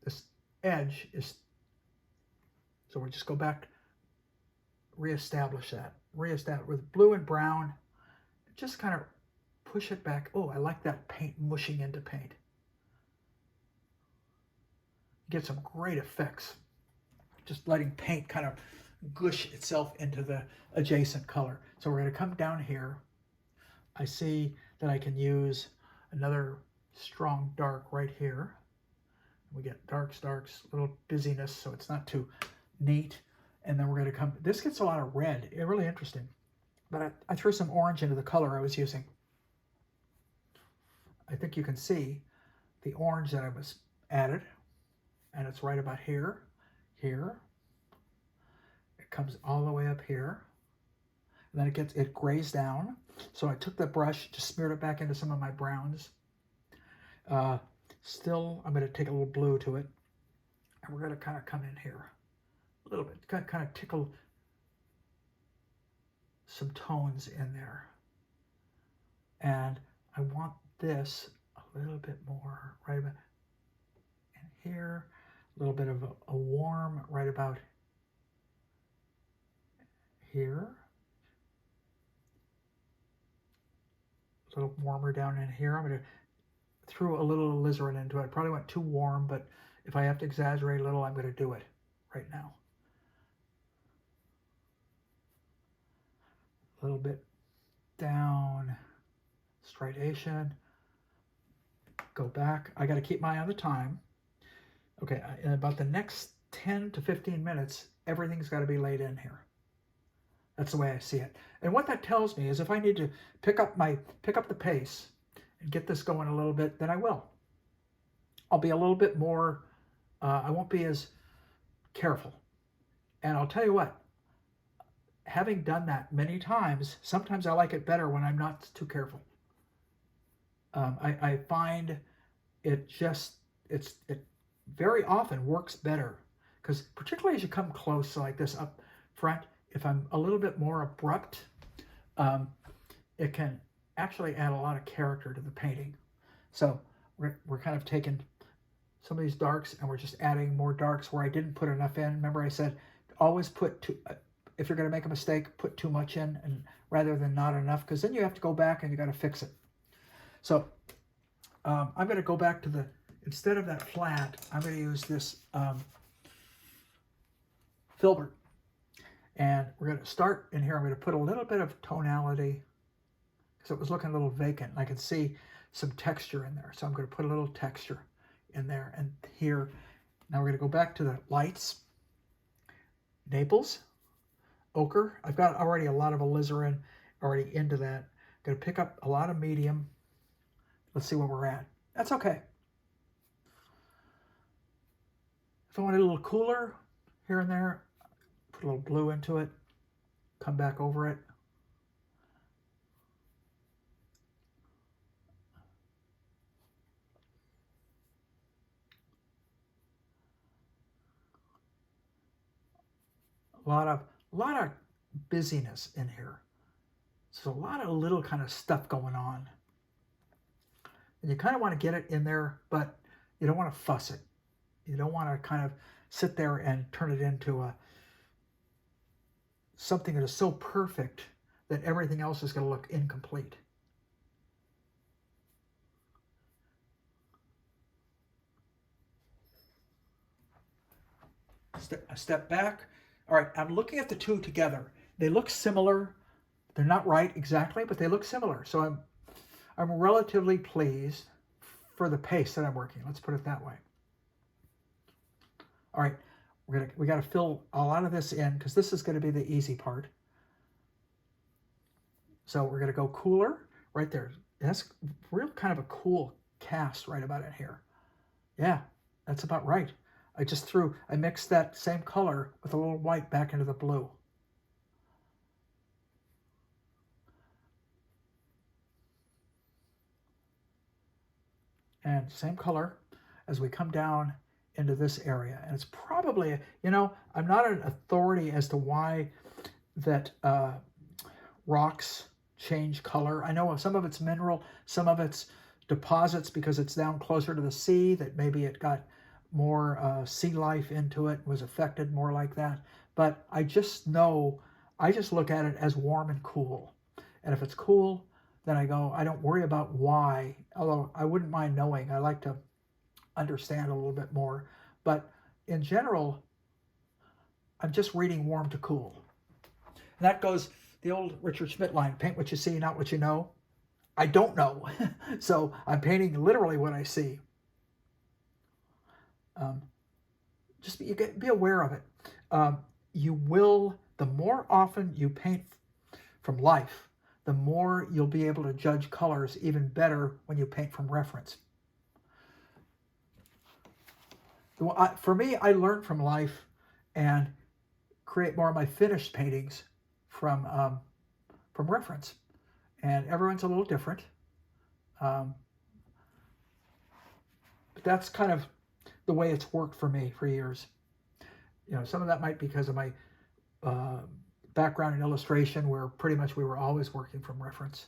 this edge is, so we just go back, reestablish that. Reestablish with blue and brown, just kind of push it back. Oh, I like that paint mushing into paint. Get some great effects. Just letting paint kind of gush itself into the adjacent color. So we're going to come down here. I see that I can use another strong dark right here. We get darks, little busyness, so it's not too neat. And then we're going to come, this gets a lot of red, really interesting. But I threw some orange into the color I was using. I think you can see the orange that I was added, and it's right about here, here. It comes all the way up here, and then it grays down. So I took the brush, just smeared it back into some of my browns. Still, I'm going to take a little blue to it, and we're going to kind of come in here a little bit, kind of tickle some tones in there. And I want this a little bit more right about in here, a little bit of a warm right about here, a little warmer down in here. I'm going to throw a little alizarin into it. I probably went too warm, but if I have to exaggerate a little, I'm going to do it right now. A little bit down, striation, go back. I got to keep my eye on the time. Okay, in about the next 10 to 15 minutes, everything's got to be laid in here. That's the way I see it. And what that tells me is if I need to pick up the pace and get this going a little bit, then I will. I'll be a little bit more, I won't be as careful. And I'll tell you what, having done that many times, sometimes I like it better when I'm not too careful. I find it very often works better, because particularly as you come close like this up front, if I'm a little bit more abrupt, it can actually add a lot of character to the painting. So we're kind of taking some of these darks and we're just adding more darks where I didn't put enough in. Remember I said always put too, if you're going to make a mistake, put too much in and rather than not enough, because then you have to go back and you got to fix it. So I'm going to go back to instead of that flat, I'm going to use this filbert. And we're going to start in here. I'm going to put a little bit of tonality because it was looking a little vacant. I can see some texture in there. So I'm going to put a little texture in there and here. Now we're going to go back to the lights. Naples, ochre. I've got already a lot of alizarin already into that. I'm going to pick up a lot of medium. Let's see where we're at. That's okay. If I want it a little cooler here and there, put a little blue into it, come back over it. A lot of busyness in here. So a lot of little kind of stuff going on. And you kind of want to get it in there, but you don't want to fuss it. You don't want to kind of sit there and turn it into something that is so perfect that everything else is going to look incomplete. Step back. All right, I'm looking at the two together. They look similar. They're not right exactly, but they look similar. So I'm relatively pleased for the pace that I'm working. Let's put it that way. All right, we got to fill a lot of this in because this is going to be the easy part. So we're going to go cooler right there. That's real kind of a cool cast right about it here. Yeah, that's about right. I mixed that same color with a little white back into the blue. And same color as we come down into this area. And it's probably, I'm not an authority as to why that rocks change color. I know some of it's mineral, some of it's deposits because it's down closer to the sea, that maybe it got more sea life into it, was affected more like that. But I just look at it as warm and cool. And if it's cool, then I don't worry about why, although I wouldn't mind knowing. I like to understand a little bit more. But in general, I'm just reading warm to cool. And that goes the old Richard Schmidt line, paint what you see, not what you know. I don't know. So I'm painting literally what I see. Just be aware of it. You will, the more often you paint from life, the more you'll be able to judge colors even better when you paint from reference. For me, I learn from life and create more of my finished paintings from reference. And everyone's a little different. But that's kind of the way it's worked for me for years. You know, some of that might be because of my background in illustration, where pretty much we were always working from reference.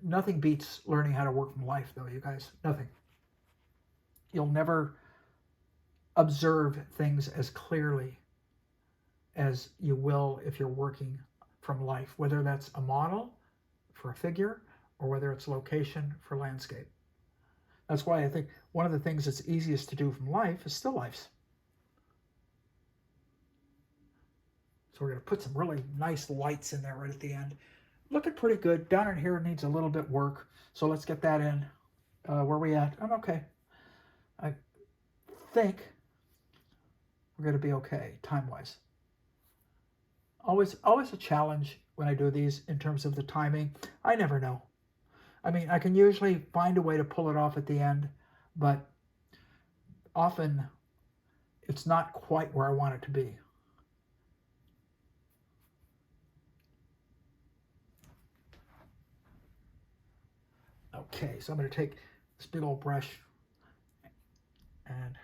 Nothing beats learning how to work from life, though, you guys. Nothing. You'll never observe things as clearly as you will if you're working from life, whether that's a model for a figure or whether it's location for landscape. That's why I think one of the things that's easiest to do from life is still lifes. So we're going to put some really nice lights in there right at the end. Looking pretty good. Down in here needs a little bit work. So let's get that in. Where are we at? I'm okay. I think we're going to be okay time-wise. Always a challenge when I do these in terms of the timing. I never know. I mean, I can usually find a way to pull it off at the end, but often it's not quite where I want it to be. Okay, so I'm going to take this big old brush and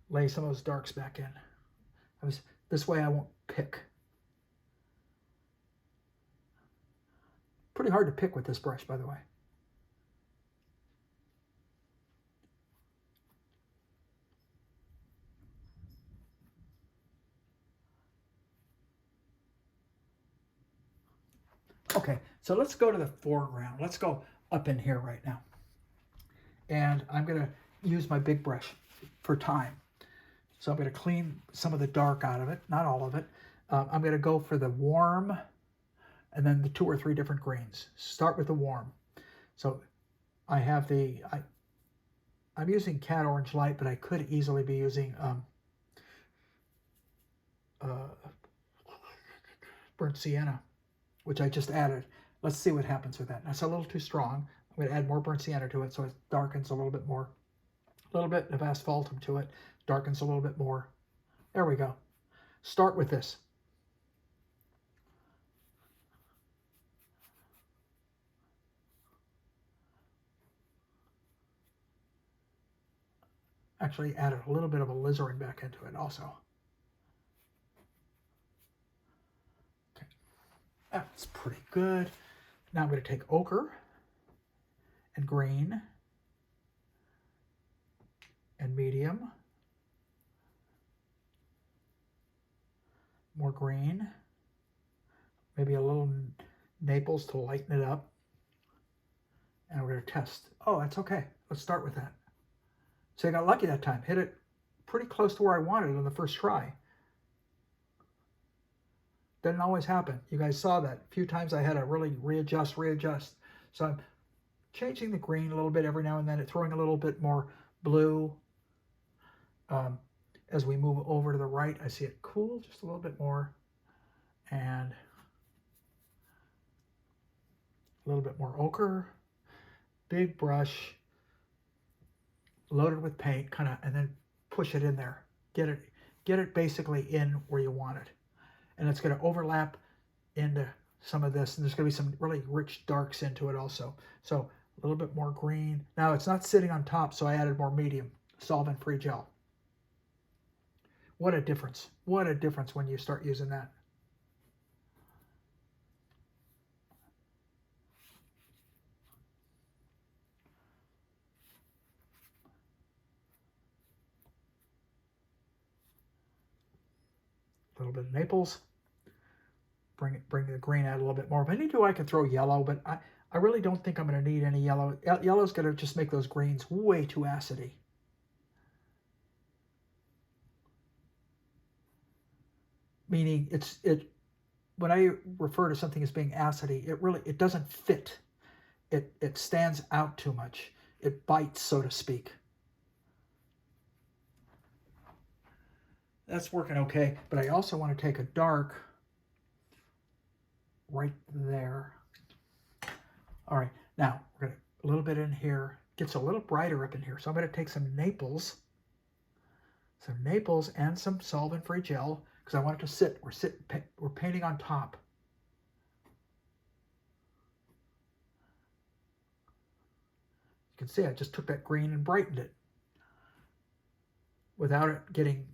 lay some of those darks back in. This way I won't pick. Pretty hard to pick with this brush, by the way. Okay, so let's go to the foreground. Let's go up in here right now. And I'm going to use my big brush for time. So I'm going to clean some of the dark out of it, not all of it. I'm going to go for the warm and then the 2 or 3 different greens. Start with the warm. So I have I'm using cat orange light, but I could easily be using burnt sienna, which I just added. Let's see what happens with that. That's a little too strong. I'm going to add more burnt sienna to it so it darkens a little bit more. A little bit of asphaltum to it, darkens a little bit more. There we go. Start with this. Actually added a little bit of alizarin back into it also. Okay, that's pretty good. Now I'm going to take ochre and green and medium, more green, maybe a little Naples to lighten it up, and we're going to test. Oh, that's okay. Let's start with that. So I got lucky that time. Hit it pretty close to where I wanted on the first try. Doesn't always happen. You guys saw that. A few times I had to really readjust. So I'm changing the green a little bit every now and then, throwing a little bit more blue. As we move over to the right, I see it cool just a little bit more. And a little bit more ochre. Big brush. Loaded with paint, and then push it in there. Get it basically in where you want it. And it's going to overlap into some of this, and there's going to be some really rich darks into it also. So a little bit more green. Now it's not sitting on top, so I added more medium, solvent-free gel. What a difference. What a difference when you start using that. A little bit of Naples. Bring the green out a little bit more. If I need to, I can throw yellow, but I really don't think I'm going to need any yellow. Yellow's going to just make those greens way too acidy. meaning when I refer to something as being acidy, it doesn't fit. It stands out too much. It bites, so to speak. That's working okay, but I also want to take a dark right there. All right, now we're going to a little bit in here. Gets a little brighter up in here, so I'm going to take some Naples and some solvent-free gel because I want it to sit. We're painting on top. You can see I just took that green and brightened it without it getting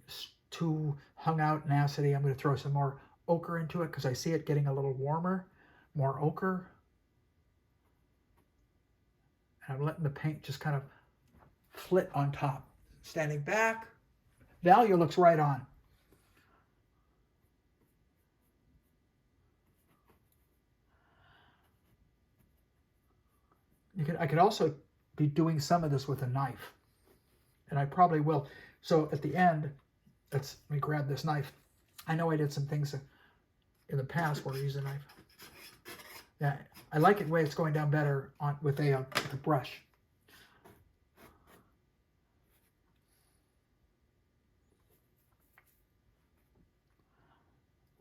too hung out and acidy. I'm going to throw some more ochre into it because I see it getting a little warmer. More ochre. And I'm letting the paint just kind of flit on top. Standing back, value looks right on. I could also be doing some of this with a knife, and I probably will. So at the end, let me grab this knife. I know I did some things in the past where I used a knife. Yeah, I like it the way it's going down better with a brush.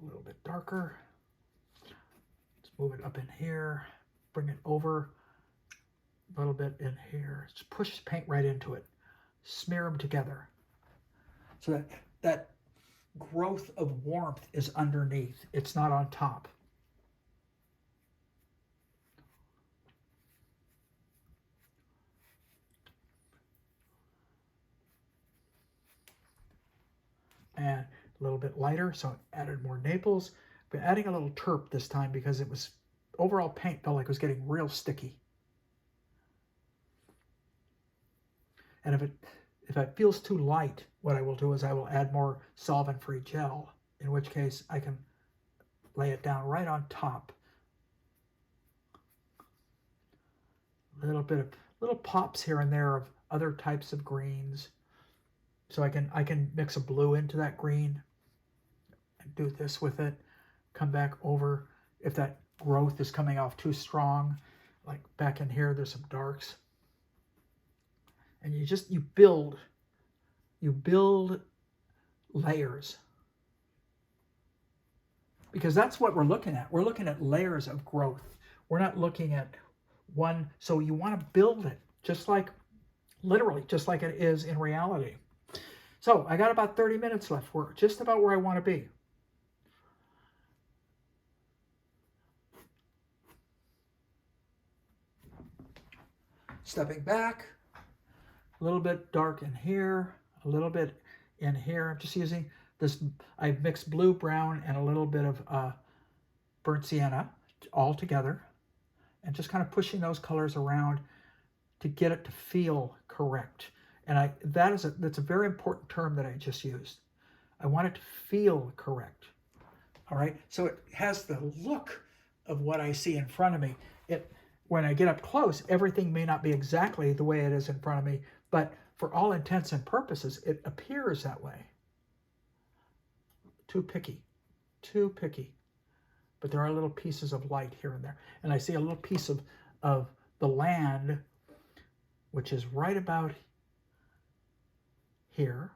A little bit darker. Let's move it up in here. Bring it over a little bit in here. Just push the paint right into it. Smear them together. So that growth of warmth is underneath. It's not on top. And a little bit lighter, so I added more Naples. But adding a little terp this time because it was overall paint felt like it was getting real sticky. And if it feels too light, what I will do is I will add more solvent-free gel, in which case I can lay it down right on top. Little pops here and there of other types of greens. So I can mix a blue into that green and do this with it. Come back over if that growth is coming off too strong. Like back in here, there's some darks. And you build layers. Because that's what we're looking at. We're looking at layers of growth. We're not looking at one. So you want to build it literally, just like it is in reality. So I got about 30 minutes left. We're just about where I want to be. Stepping back, a little bit dark in here, a little bit in here. I'm just using this, I mixed blue, brown, and a little bit of burnt sienna all together. And just kind of pushing those colors around to get it to feel correct. And that's a very important term that I just used. I want it to feel correct. All right, so it has the look of what I see in front of me. When I get up close, everything may not be exactly the way it is in front of me, but for all intents and purposes, it appears that way. Too picky. But there are little pieces of light here and there. And I see a little piece of the land, which is right about here,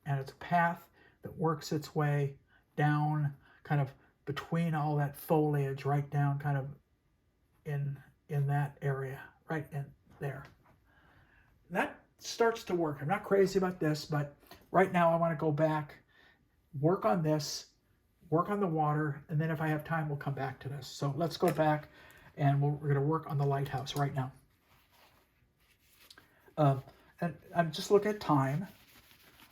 and it's a path that works its way down kind of between all that foliage, right down kind of in that area, right in there. That starts to work. I'm not crazy about this, but right now I want to go back, work on this, work on the water, and then if I have time, we'll come back to this. So let's go back, and we're going to work on the lighthouse right now. And I'm just looking at time.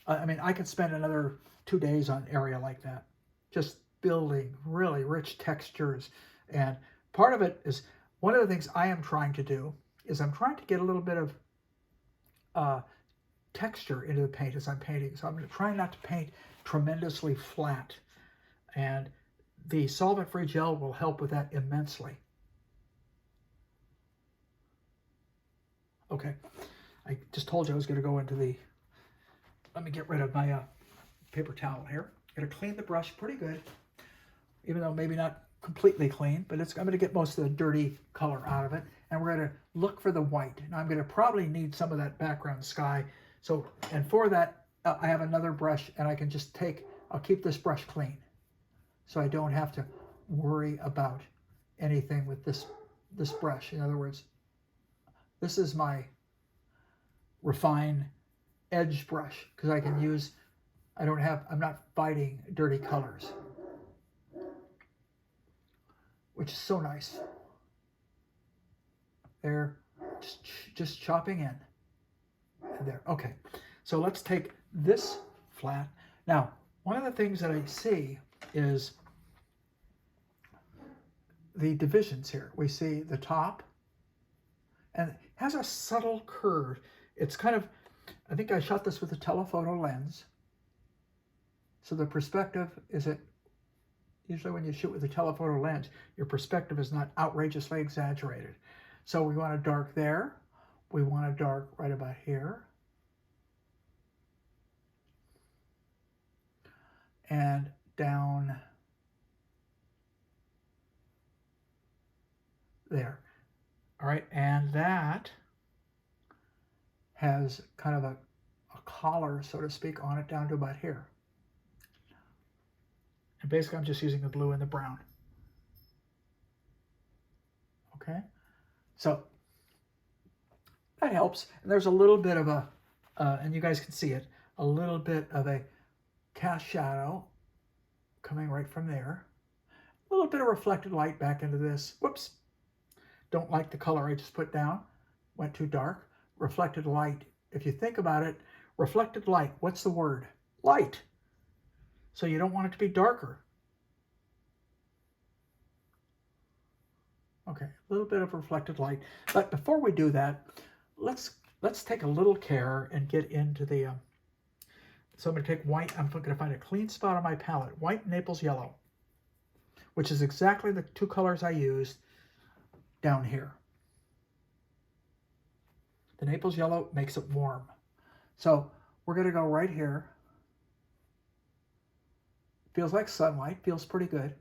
I mean, I could spend another 2 days on an area like that, just building really rich textures. And part of it is, one of the things I am trying to do is I'm trying to get a little bit of texture into the paint as I'm painting. So I'm trying not to paint tremendously flat. And the solvent-free gel will help with that immensely. Okay, I just told you I was going to go into let me get rid of my paper towel here. I'm going to clean the brush pretty good. even though maybe not completely clean, but I'm going to get most of the dirty color out of it. And we're going to look for the white. Now I'm going to probably need some of that background sky. So, and for that, I have another brush, and I can just I'll keep this brush clean, so I don't have to worry about anything with this brush. In other words, this is my refine edge brush, because I can use, I'm not fighting dirty colors, which is so nice. There, just chopping in. And there, okay. So let's take this flat. Now, one of the things that I see is the divisions here. We see the top, and it has a subtle curve. It's kind of, I think I shot this with a telephoto lens. So the perspective usually when you shoot with a telephoto lens, your perspective is not outrageously exaggerated. So we want a dark there. We want a dark right about here. And down there. All right, and that has kind of a collar, so to speak, on it down to about here. And basically I'm just using the blue and the brown. Okay, so that helps. And there's a little bit of a, and you guys can see it, a little bit of a cast shadow coming right from there. A little bit of reflected light back into this. Whoops. Don't like the color I just put down. Went too dark. Reflected light. If you think about it, reflected light, what's the word? Light. So you don't want it to be darker. Okay, a little bit of reflected light. But before we do that, let's take a little care and get into the, so I'm going to take white. I'm going to find a clean spot on my palette. White, Naples yellow, which is exactly the two colors I used down here. The Naples yellow makes it warm. So we're going to go right here. Feels like sunlight. Feels pretty good.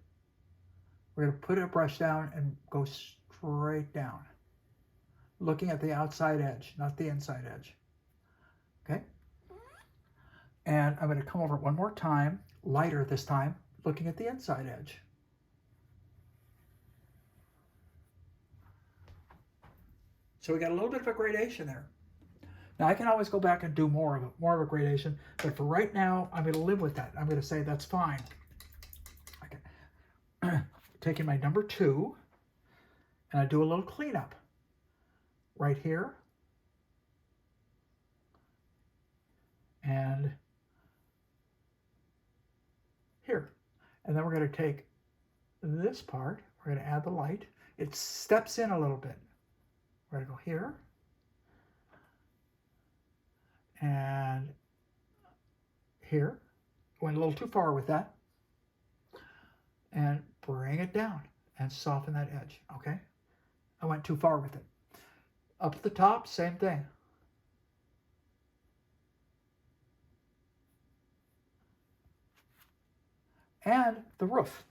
We're going to put a brush down and go straight down, looking at the outside edge, not the inside edge. Okay? And I'm going to come over one more time, lighter this time, looking at the inside edge. So we got a little bit of a gradation there. Now I can always go back and do more of a gradation, but for right now, I'm going to live with that. I'm going to say that's fine. Okay. Taking my number 2, and I do a little cleanup right here. And here. And then we're going to take this part, we're going to add the light. It steps in a little bit. We're going to go here. And here. Went a little too far with that. And bring it down and soften that edge, okay? I went too far with it. Up at the top, same thing. And the roof.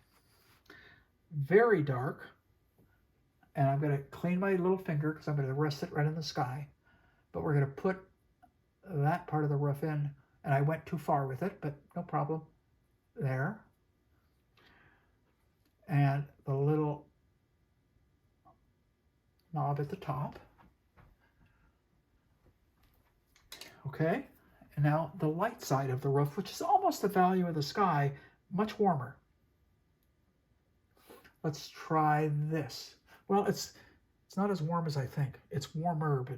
Very dark. And I'm going to clean my little finger because I'm going to rest it right in the sky. But we're going to put that part of the roof in. And I went too far with it, but no problem. There. And the little knob at the top. Okay. And now the light side of the roof, which is almost the value of the sky, much warmer. Let's try this. Well, it's not as warm as I think. It's warmer, but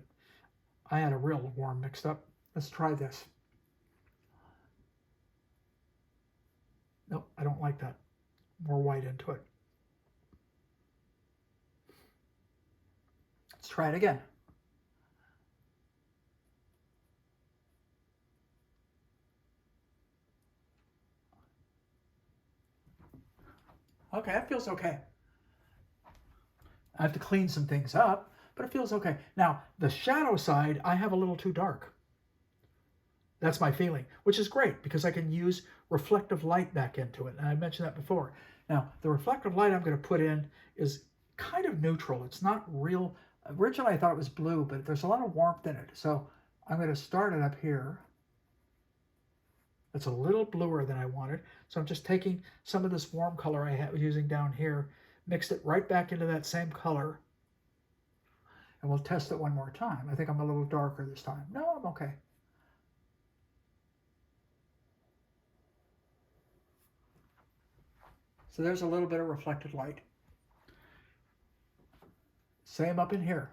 I had a real warm mixed up. Let's try this. Nope, I don't like that. More white into it. Let's try it again. Okay, that feels okay. I have to clean some things up, but it feels okay. Now, the shadow side, I have a little too dark. That's my feeling, which is great because I can use reflective light back into it. And I mentioned that before. Now, the reflective light I'm going to put in is kind of neutral. It's not real. Originally, I thought it was blue, but there's a lot of warmth in it. So I'm going to start it up here. It's a little bluer than I wanted. So I'm just taking some of this warm color I was using down here, mixed it right back into that same color. And we'll test it one more time. I think I'm a little darker this time. No, I'm okay. So there's a little bit of reflected light. Same up in here.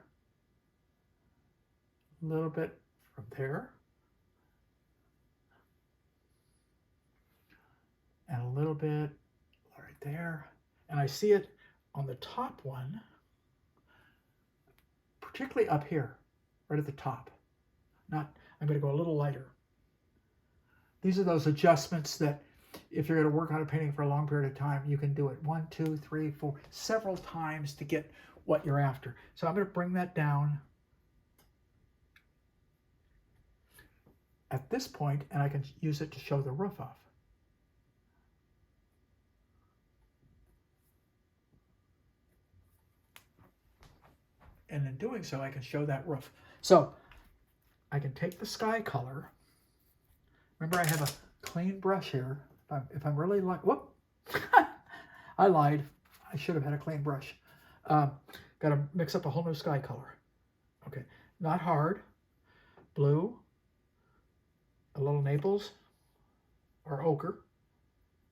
A little bit from there. And a little bit right there. And I see it on the top one, particularly up here, right at the top. I'm going to go a little lighter. These are those adjustments that if you're going to work on a painting for a long period of time, you can do it 1, 2, 3, 4, several times to get what you're after. So I'm going to bring that down at this point, and I can use it to show the roof off. And in doing so, I can show that roof. So I can take the sky color. Remember, I have a clean brush here. If I'm really like, whoop, I lied. I should have had a clean brush. Got to mix up a whole new sky color. Okay, not hard. Blue, a little Naples or ochre,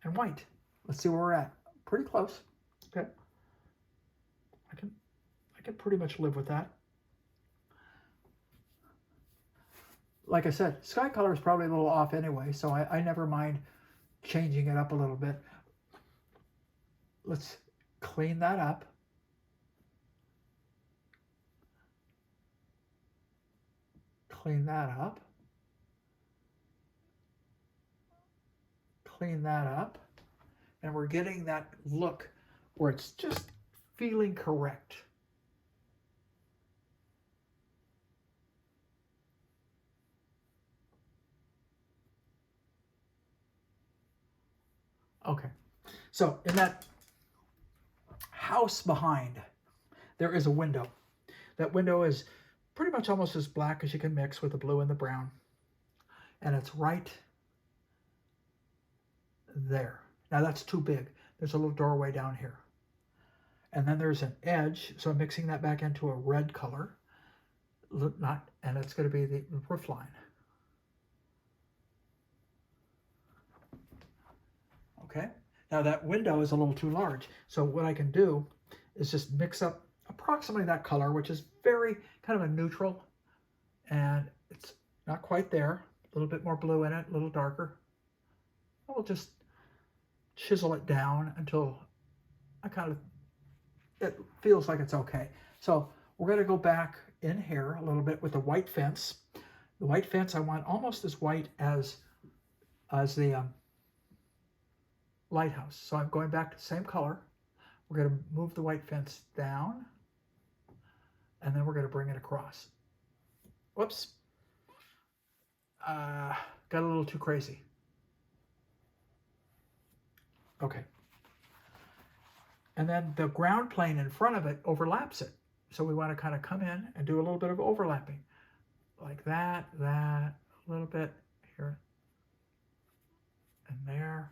and white. Let's see where we're at. Pretty close. Okay. I can pretty much live with that. Like I said, sky color is probably a little off anyway, so I never mind changing it up a little bit. Let's clean that up. Clean that up. Clean that up. And we're getting that look where it's just feeling correct. Okay, so in that house behind, there is a window. That window is pretty much almost as black as you can mix with the blue and the brown. And it's right there. Now that's too big. There's a little doorway down here. And then there's an edge, so I'm mixing that back into a red color. And it's going to be the roof line. Okay, now that window is a little too large. So what I can do is just mix up approximately that color, which is very kind of a neutral, and it's not quite there. A little bit more blue in it, a little darker. I'll just chisel it down until it feels like it's okay. So we're going to go back in here a little bit with the white fence. The white fence I want almost as white as the lighthouse. So I'm going back to the same color. We're going to move the white fence down, and then we're going to bring it across. Whoops. Got a little too crazy. Okay. And then the ground plane in front of it overlaps it. So we want to kind of come in and do a little bit of overlapping. Like that, a little bit here, and there.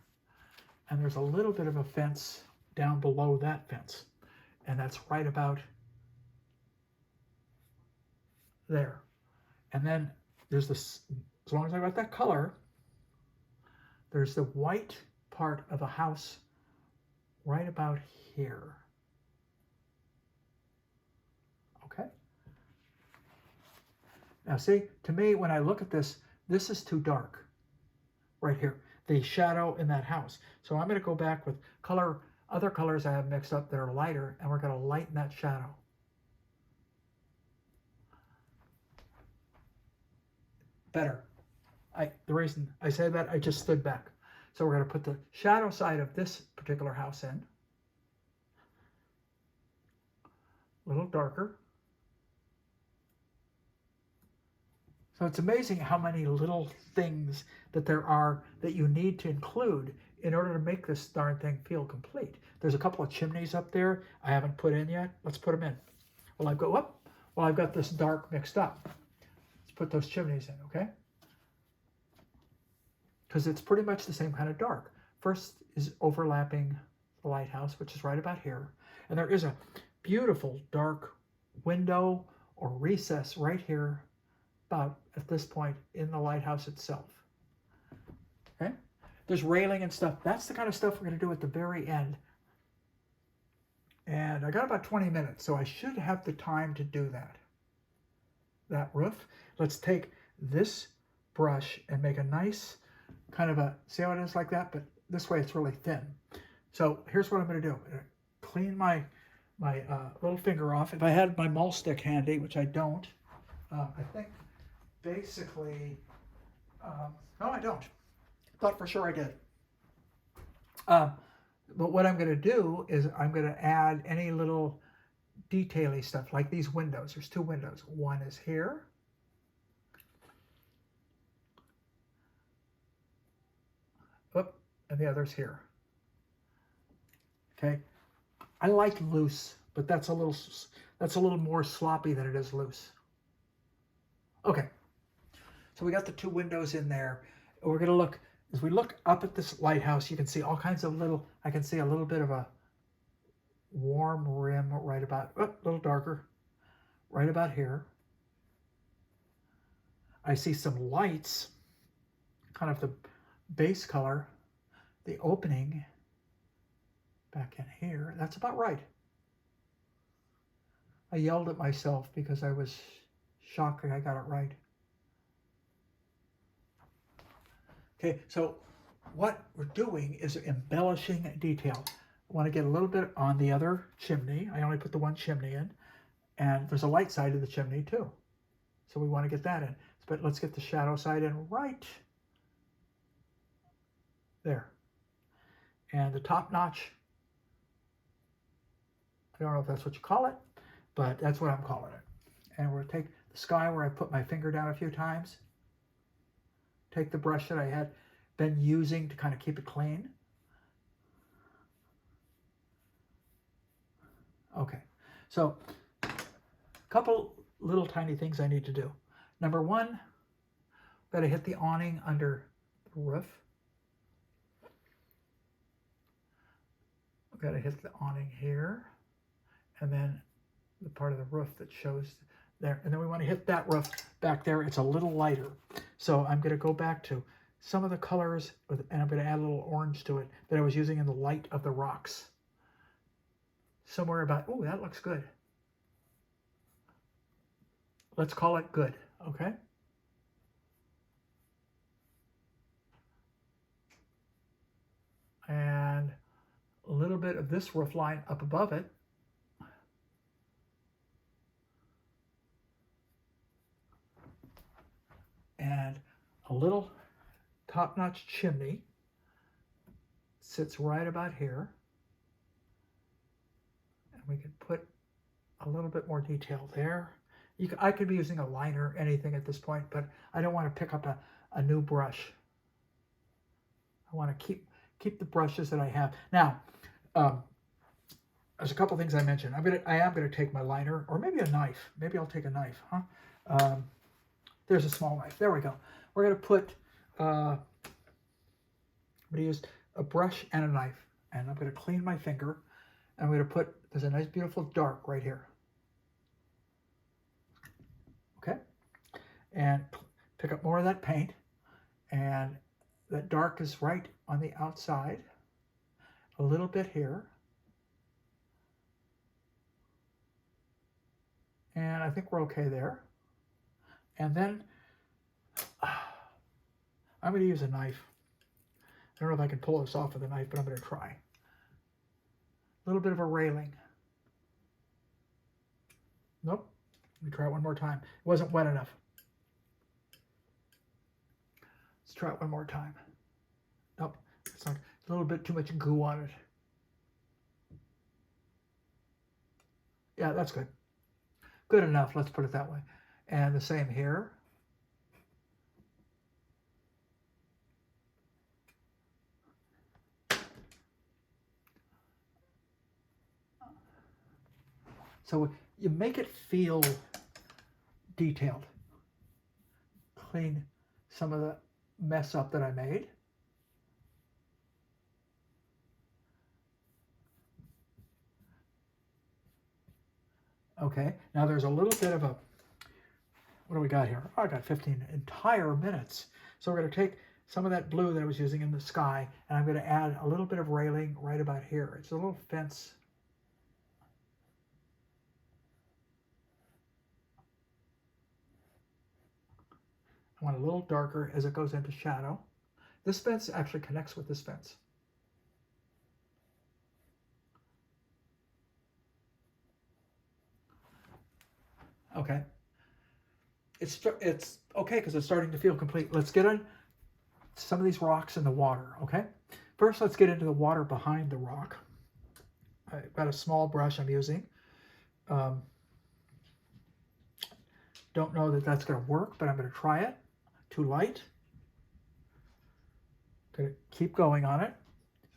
And there's a little bit of a fence down below that fence. And that's right about there. And then there's this, as long as I got that color, there's the white part of a house right about here. Okay? Now see, to me, when I look at this, this is too dark right here. The shadow in that house. So I'm going to go back with other colors I have mixed up that are lighter, and we're going to lighten that shadow. Better. The reason I say that, I just stood back. So we're going to put the shadow side of this particular house in. A little darker. So it's amazing how many little things that there are that you need to include in order to make this darn thing feel complete. There's a couple of chimneys up there I haven't put in yet. Let's put them in. Well, I've got this dark mixed up. Let's put those chimneys in, okay? Because it's pretty much the same kind of dark. First is overlapping the lighthouse, which is right about here. And there is a beautiful dark window or recess right here, about at this point in the lighthouse itself. Okay? There's railing and stuff. That's the kind of stuff we're going to do at the very end. And I got about 20 minutes, so I should have the time to do that. That roof. Let's take this brush and make a nice kind of a, see how it is like that? But this way it's really thin. So here's what I'm going to do. I'm going to clean my little finger off. If I had my mall stick handy, which I don't, I think basically, no, I don't. Thought for sure I did. But what I'm going to do is I'm going to add any little detail-y stuff, like these windows. There's two windows. One is here. Oop, and the other's here. Okay. I like loose, but that's a little more sloppy than it is loose. Okay. So we got the two windows in there. We're going to look, as we look up at this lighthouse, you can see all kinds of little, I can see a little bit of a warm rim right about, a little darker, right about here. I see some lights, kind of the base color, the opening back in here. That's about right. I yelled at myself because I was shocked that I got it right. Okay, so what we're doing is embellishing detail. I want to get a little bit on the other chimney. I only put the one chimney in, and there's a light side of the chimney too. So we want to get that in. But let's get the shadow side in right there. And the top notch, I don't know if that's what you call it, but that's what I'm calling it. And we'll take the sky where I put my finger down a few times. Take the brush that I had been using to kind of keep it clean. Okay, so a couple little tiny things I need to do. Number one, got to hit the awning under the roof. I've got to hit the awning here, and then the part of the roof that shows there. And then we want to hit that roof back there. It's a little lighter. So I'm going to go back to some of the colors, and I'm going to add a little orange to it that I was using in the light of the rocks. Somewhere about, oh, that looks good. Let's call it good, okay? And a little bit of this roof line up above it. And a little top-notch chimney sits right about here. And we can put a little bit more detail there. I could be using a liner, anything at this point, but I don't want to pick up a new brush. I want to keep the brushes that I have. Now, there's a couple things I mentioned. I am gonna take my liner, or maybe a knife. Maybe I'll take a knife, huh? There's a small knife. There we go. We're gonna put. I'm gonna use a brush and a knife, and I'm gonna clean my finger, and I'm gonna put. There's a nice, beautiful dark right here. Okay, and pick up more of that paint, and that dark is right on the outside. A little bit here. And I think we're okay there. And then I'm going to use a knife. I don't know if I can pull this off with a knife, but I'm going to try. A little bit of a railing. Nope. Let me try it one more time. It wasn't wet enough. Let's try it one more time. Nope. It's not, a little bit too much goo on it. Yeah, that's good. Good enough, let's put it that way. And the same here. So you make it feel detailed. Clean some of the mess up that I made. Okay, now there's a little bit of a, what do we got here? Oh, I got 15 entire minutes. So we're going to take some of that blue that I was using in the sky, and I'm going to add a little bit of railing right about here. It's a little fence. I want a little darker as it goes into shadow. This fence actually connects with this fence. Okay. It's okay because it's starting to feel complete. Let's get on some of these rocks in the water, okay? First, let's get into the water behind the rock. I've got a small brush I'm using. Don't know that that's going to work, but I'm going to try it. Too light. Going to keep going on it.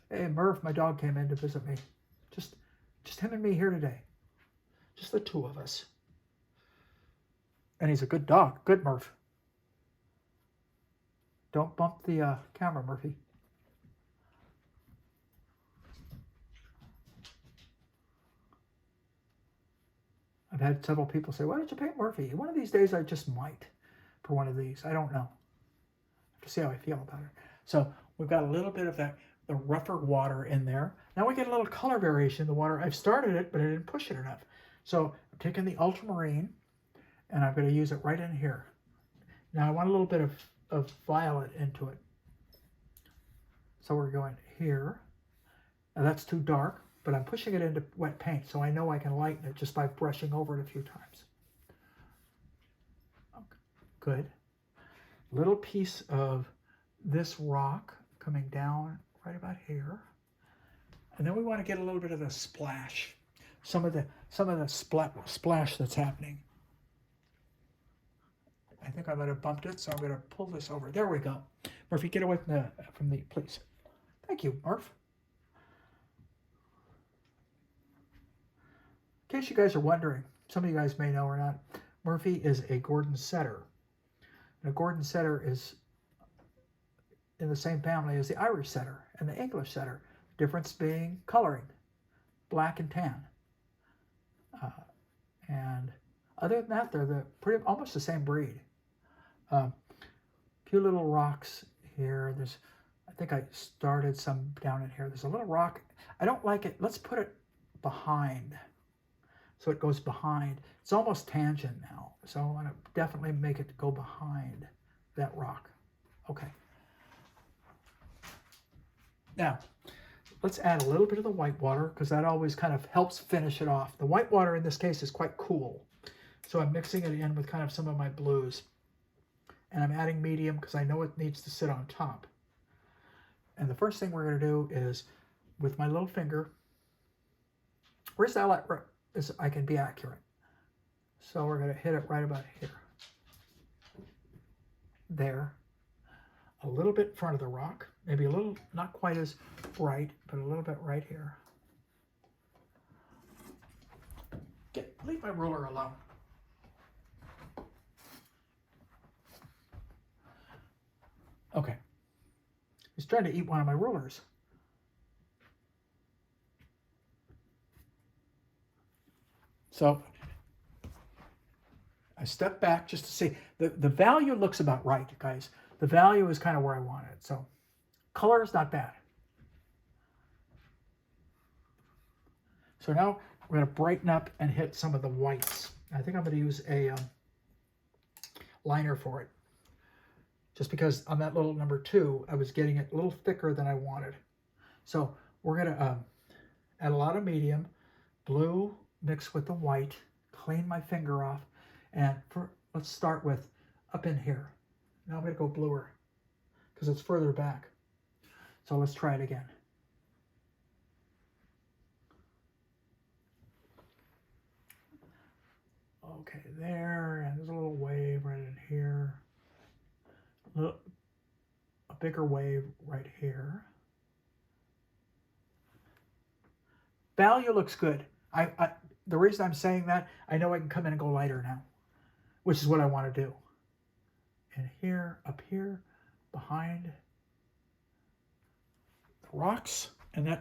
Hey, Murph, my dog came in to visit me. Just him and me here today. Just the two of us. And he's a good dog. Good Murph. Don't bump the camera, Murphy. I've had several people say, why don't you paint Murphy? One of these days I just might for one of these. I don't know. I have to see how I feel about it. So we've got a little bit of that, the rougher water in there. Now we get a little color variation in the water. I've started it, but I didn't push it enough. So I'm taking the ultramarine and I'm going to use it right in here. Now I want a little bit of violet into it. So we're going here. Now that's too dark, but I'm pushing it into wet paint, so I know I can lighten it just by brushing over it a few times. Okay, good. Little piece of this rock coming down right about here. And then we want to get a little bit of the splash. Some of the splash that's happening. I think I might have bumped it, so I'm going to pull this over. There we go. Murphy, get away from the please. Thank you, Murph. In case you guys are wondering, some of you guys may know or not, Murphy is a Gordon setter. And a Gordon setter is in the same family as the Irish setter and the English setter. Difference being coloring, black and tan. And other than that, they're almost the same breed. Few little rocks here. I think I started some down in here. There's a little rock. I don't like it. Let's put it behind. So it goes behind. It's almost tangent now. So I want to definitely make it go behind that rock. Okay. Now, let's add a little bit of the white water because that always kind of helps finish it off. The white water in this case is quite cool. So I'm mixing it in with kind of some of my blues. And I'm adding medium because I know it needs to sit on top. And the first thing we're going to do is, with my little finger, where's that? I can be accurate. So we're going to hit it right about here. There. A little bit in front of the rock. Maybe a little, not quite as bright, but a little bit right here. Leave my ruler alone. Okay. He's trying to eat one of my rulers. So I step back just to see. The value looks about right, guys. The value is kind of where I want it. So color is not bad. So now we're going to brighten up and hit some of the whites. I think I'm going to use a liner for it. Just because on that little number 2, I was getting it a little thicker than I wanted. So we're going to add a lot of medium, blue mixed with the white, clean my finger off, and let's start with up in here. Now I'm going to go bluer because it's further back. So let's try it again. Okay, there, and there's a little wave right in here. A bigger wave right here. Value looks good. the reason I'm saying that, I know I can come in and go lighter now, which is what I want to do. And here, up here, behind the rocks, and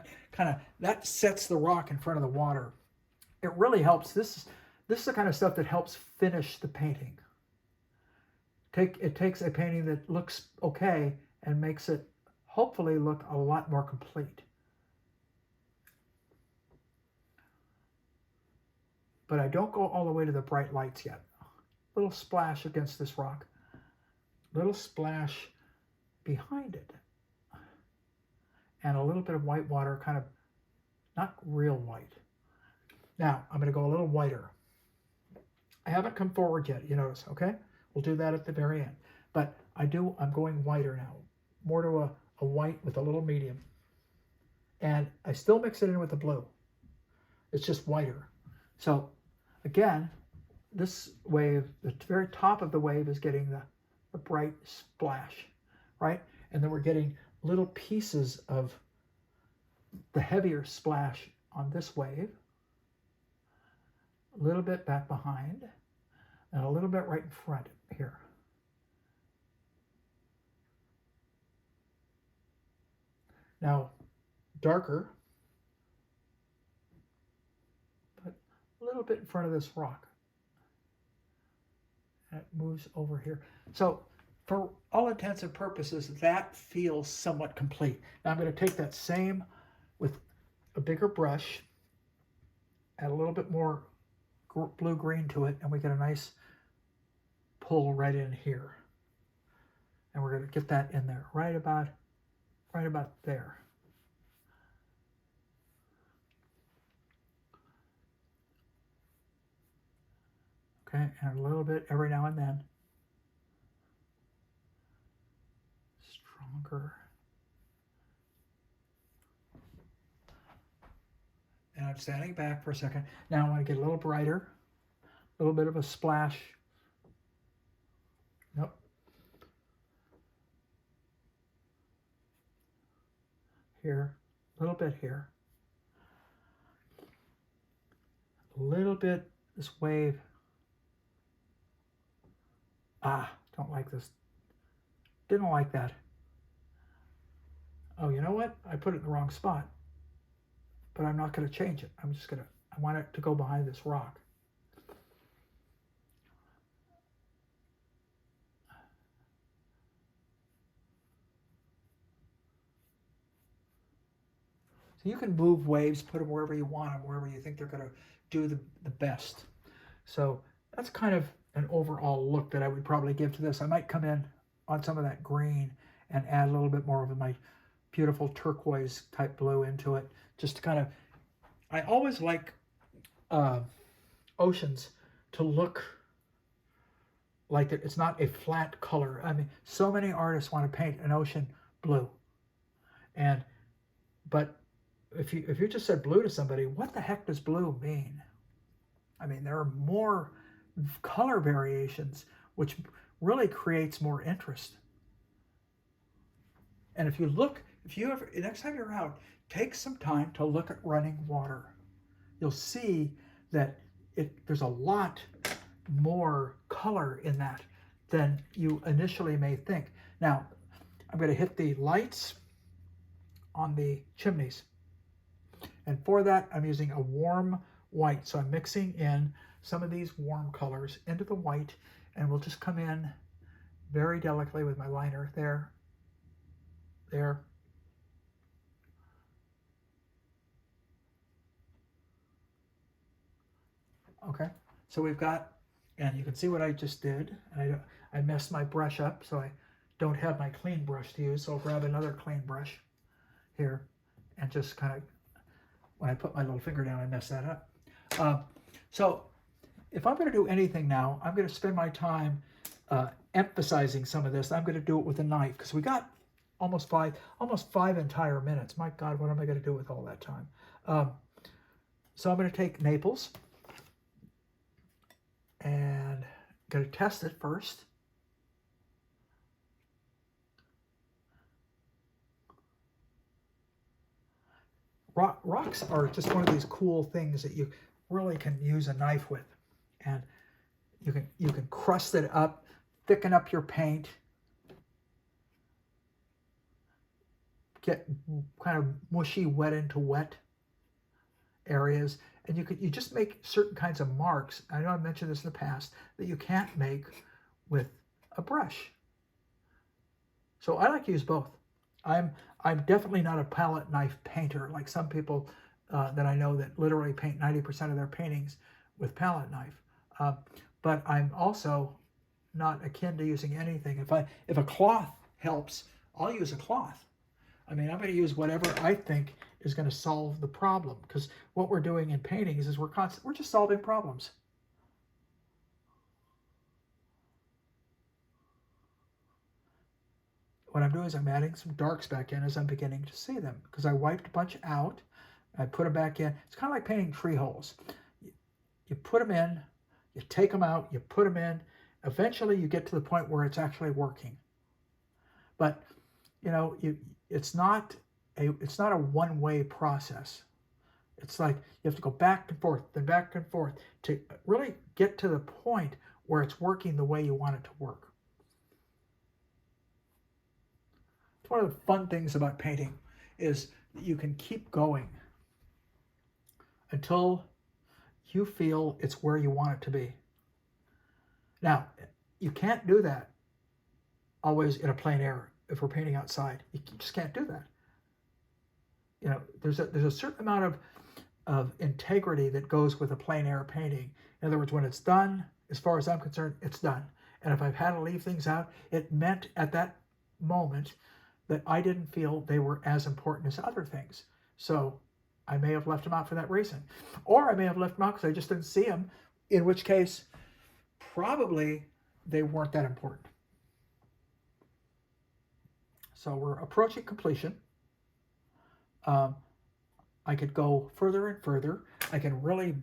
that sets the rock in front of the water. It really helps. This is the kind of stuff that helps finish the painting. It takes a painting that looks okay and makes it hopefully look a lot more complete. But I don't go all the way to the bright lights yet. Little splash against this rock. Little splash behind it. And a little bit of white water, kind of not real white. Now, I'm going to go a little whiter. I haven't come forward yet, you notice, okay? We'll do that at the very end. But I'm going whiter now. More to a white with a little medium. And I still mix it in with the blue. It's just whiter. So, again, this wave, the very top of the wave is getting the bright splash, right? And then we're getting little pieces of the heavier splash on this wave. A little bit back behind, and a little bit right in front here. Now, darker, but a little bit in front of this rock. And it moves over here. So, for all intents and purposes, that feels somewhat complete. Now I'm going to take that same with a bigger brush, add a little bit more blue-green to it, and we get a nice pull right in here. And we're going to get that in there, right about there. Okay, and a little bit every now and then. Stronger. And I'm standing back for a second. Now I want to get a little brighter. A little bit of a splash. Nope. Here. A little bit here. A little bit this wave. Don't like this. Didn't like that. Oh, you know what? I put it in the wrong spot. But I'm not going to change it. I want it to go behind this rock. So you can move waves, put them wherever you want them, wherever you think they're going to do the best. So that's kind of an overall look that I would probably give to this. I might come in on some of that green and add a little bit more of my beautiful turquoise type blue into it, just to kind of, I always like oceans to look like it's not a flat color. I mean, so many artists want to paint an ocean blue, but if you just said blue to somebody, what the heck does blue mean? I mean, there are more color variations, which really creates more interest. And if you ever, next time you're out, take some time to look at running water. You'll see that there's a lot more color in that than you initially may think. Now, I'm going to hit the lights on the chimneys. And for that, I'm using a warm white. So I'm mixing in some of these warm colors into the white, and we'll just come in very delicately with my liner there. Okay, so we've got, and you can see what I just did. And I messed my brush up, so I don't have my clean brush to use. So I'll grab another clean brush here and just kind of, when I put my little finger down, I mess that up. So if I'm going to do anything now, I'm going to spend my time emphasizing some of this. I'm going to do it with a knife, because we got almost five entire minutes. My God, what am I going to do with all that time? So I'm going to take Naples and going to test it first. Rocks are just one of these cool things that really can use a knife with. And you can crust it up, thicken up your paint, get kind of mushy wet into wet areas, and you just make certain kinds of marks. I know I mentioned this in the past that you can't make with a brush. So I like to use both. I'm definitely not a palette knife painter like some people that I know that literally paint 90% of their paintings with palette knife. But I'm also not akin to using anything. If a cloth helps, I'll use a cloth. I mean, I'm going to use whatever I think is going to solve the problem, because what we're doing in paintings is we're just solving problems. What I'm doing is I'm adding some darks back in as I'm beginning to see them, because I wiped a bunch out. I put them back in. It's kind of like painting tree holes. You put them in, you take them out, you put them in. Eventually you get to the point where it's actually working. But you know, it's not a one-way process. It's like you have to go back and forth, then back and forth to really get to the point where it's working the way you want it to work. It's one of the fun things about painting is that you can keep going until you feel it's where you want it to be. Now, you can't do that always in a plein air. If we're painting outside, you just can't do that. You know, there's a certain amount of integrity that goes with a plein air painting. In other words, when it's done, as far as I'm concerned, it's done. And if I've had to leave things out, it meant at that moment that I didn't feel they were as important as other things. So I may have left them out for that reason. Or I may have left them out because I just didn't see them, in which case probably they weren't that important. So we're approaching completion. I could go further and further. I can really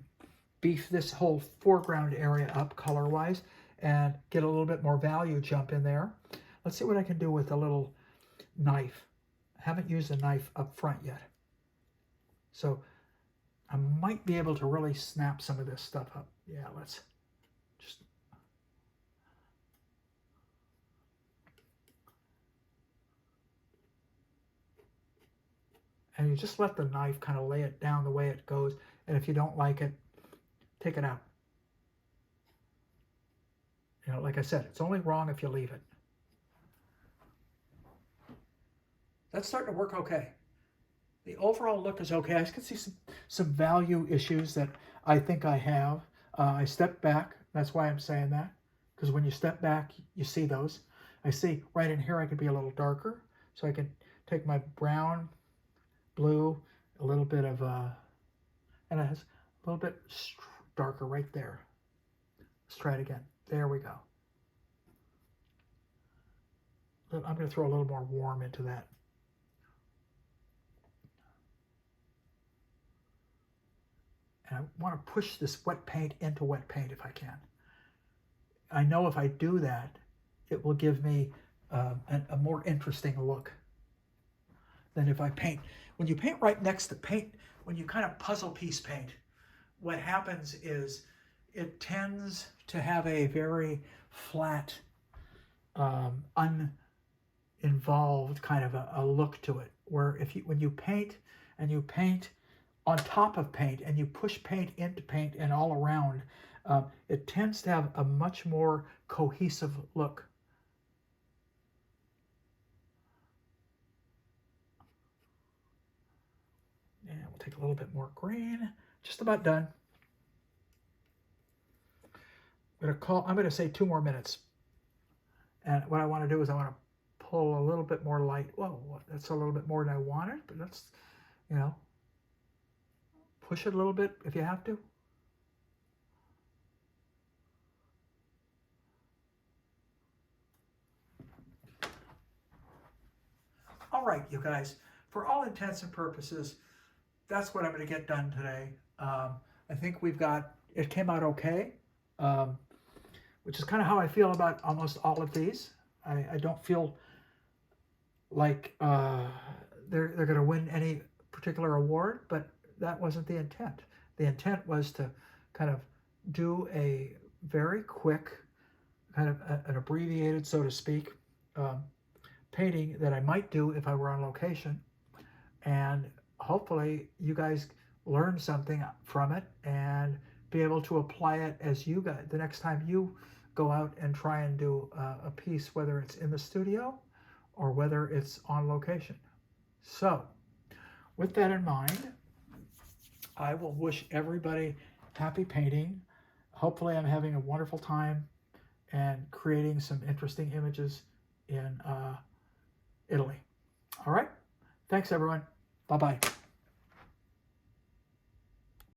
beef this whole foreground area up color-wise and get a little bit more value jump in there. Let's see what I can do with a little knife. I haven't used a knife up front yet. So I might be able to really snap some of this stuff up. Yeah, let's just... And you just let the knife kind of lay it down the way it goes. And if you don't like it, take it out. You know, like I said, it's only wrong if you leave it. That's starting to work okay. The overall look is okay. I can see some value issues that I think I have. I stepped back. That's why I'm saying that. Because when you step back, you see those. I see right in here I could be a little darker. So I can take my brown, blue, a little bit of, and it has a little bit darker right there. Let's try it again. There we go. I'm going to throw a little more warm into that. And I want to push this wet paint into wet paint if I can. I know if I do that, it will give me a more interesting look than if I paint. When you paint right next to paint, when you kind of puzzle piece paint, what happens is it tends to have a very flat, uninvolved kind of a look to it. Where when you paint and you paint on top of paint and you push paint into paint and all around, it tends to have a much more cohesive look. And we'll take a little bit more green. Just about done. I'm going to say 2 more minutes. And what I want to do is I want to pull a little bit more light. Whoa, that's a little bit more than I wanted, but that's, you know, push it a little bit if you have to. All right, you guys, for all intents and purposes, that's what I'm going to get done today. I think it came out okay, which is kind of how I feel about almost all of these. I don't feel like they're going to win any particular award, but that wasn't the intent. the intent was to kind of do a very quick, kind of an abbreviated, so to speak, painting that I might do if I were on location. And hopefully you guys learn something from it and be able to apply it as you guys, the next time you go out and try and do a piece, whether it's in the studio or whether it's on location. So with that in mind, I will wish everybody happy painting. Hopefully I'm having a wonderful time and creating some interesting images in Italy. All right. Thanks, everyone. Bye-bye.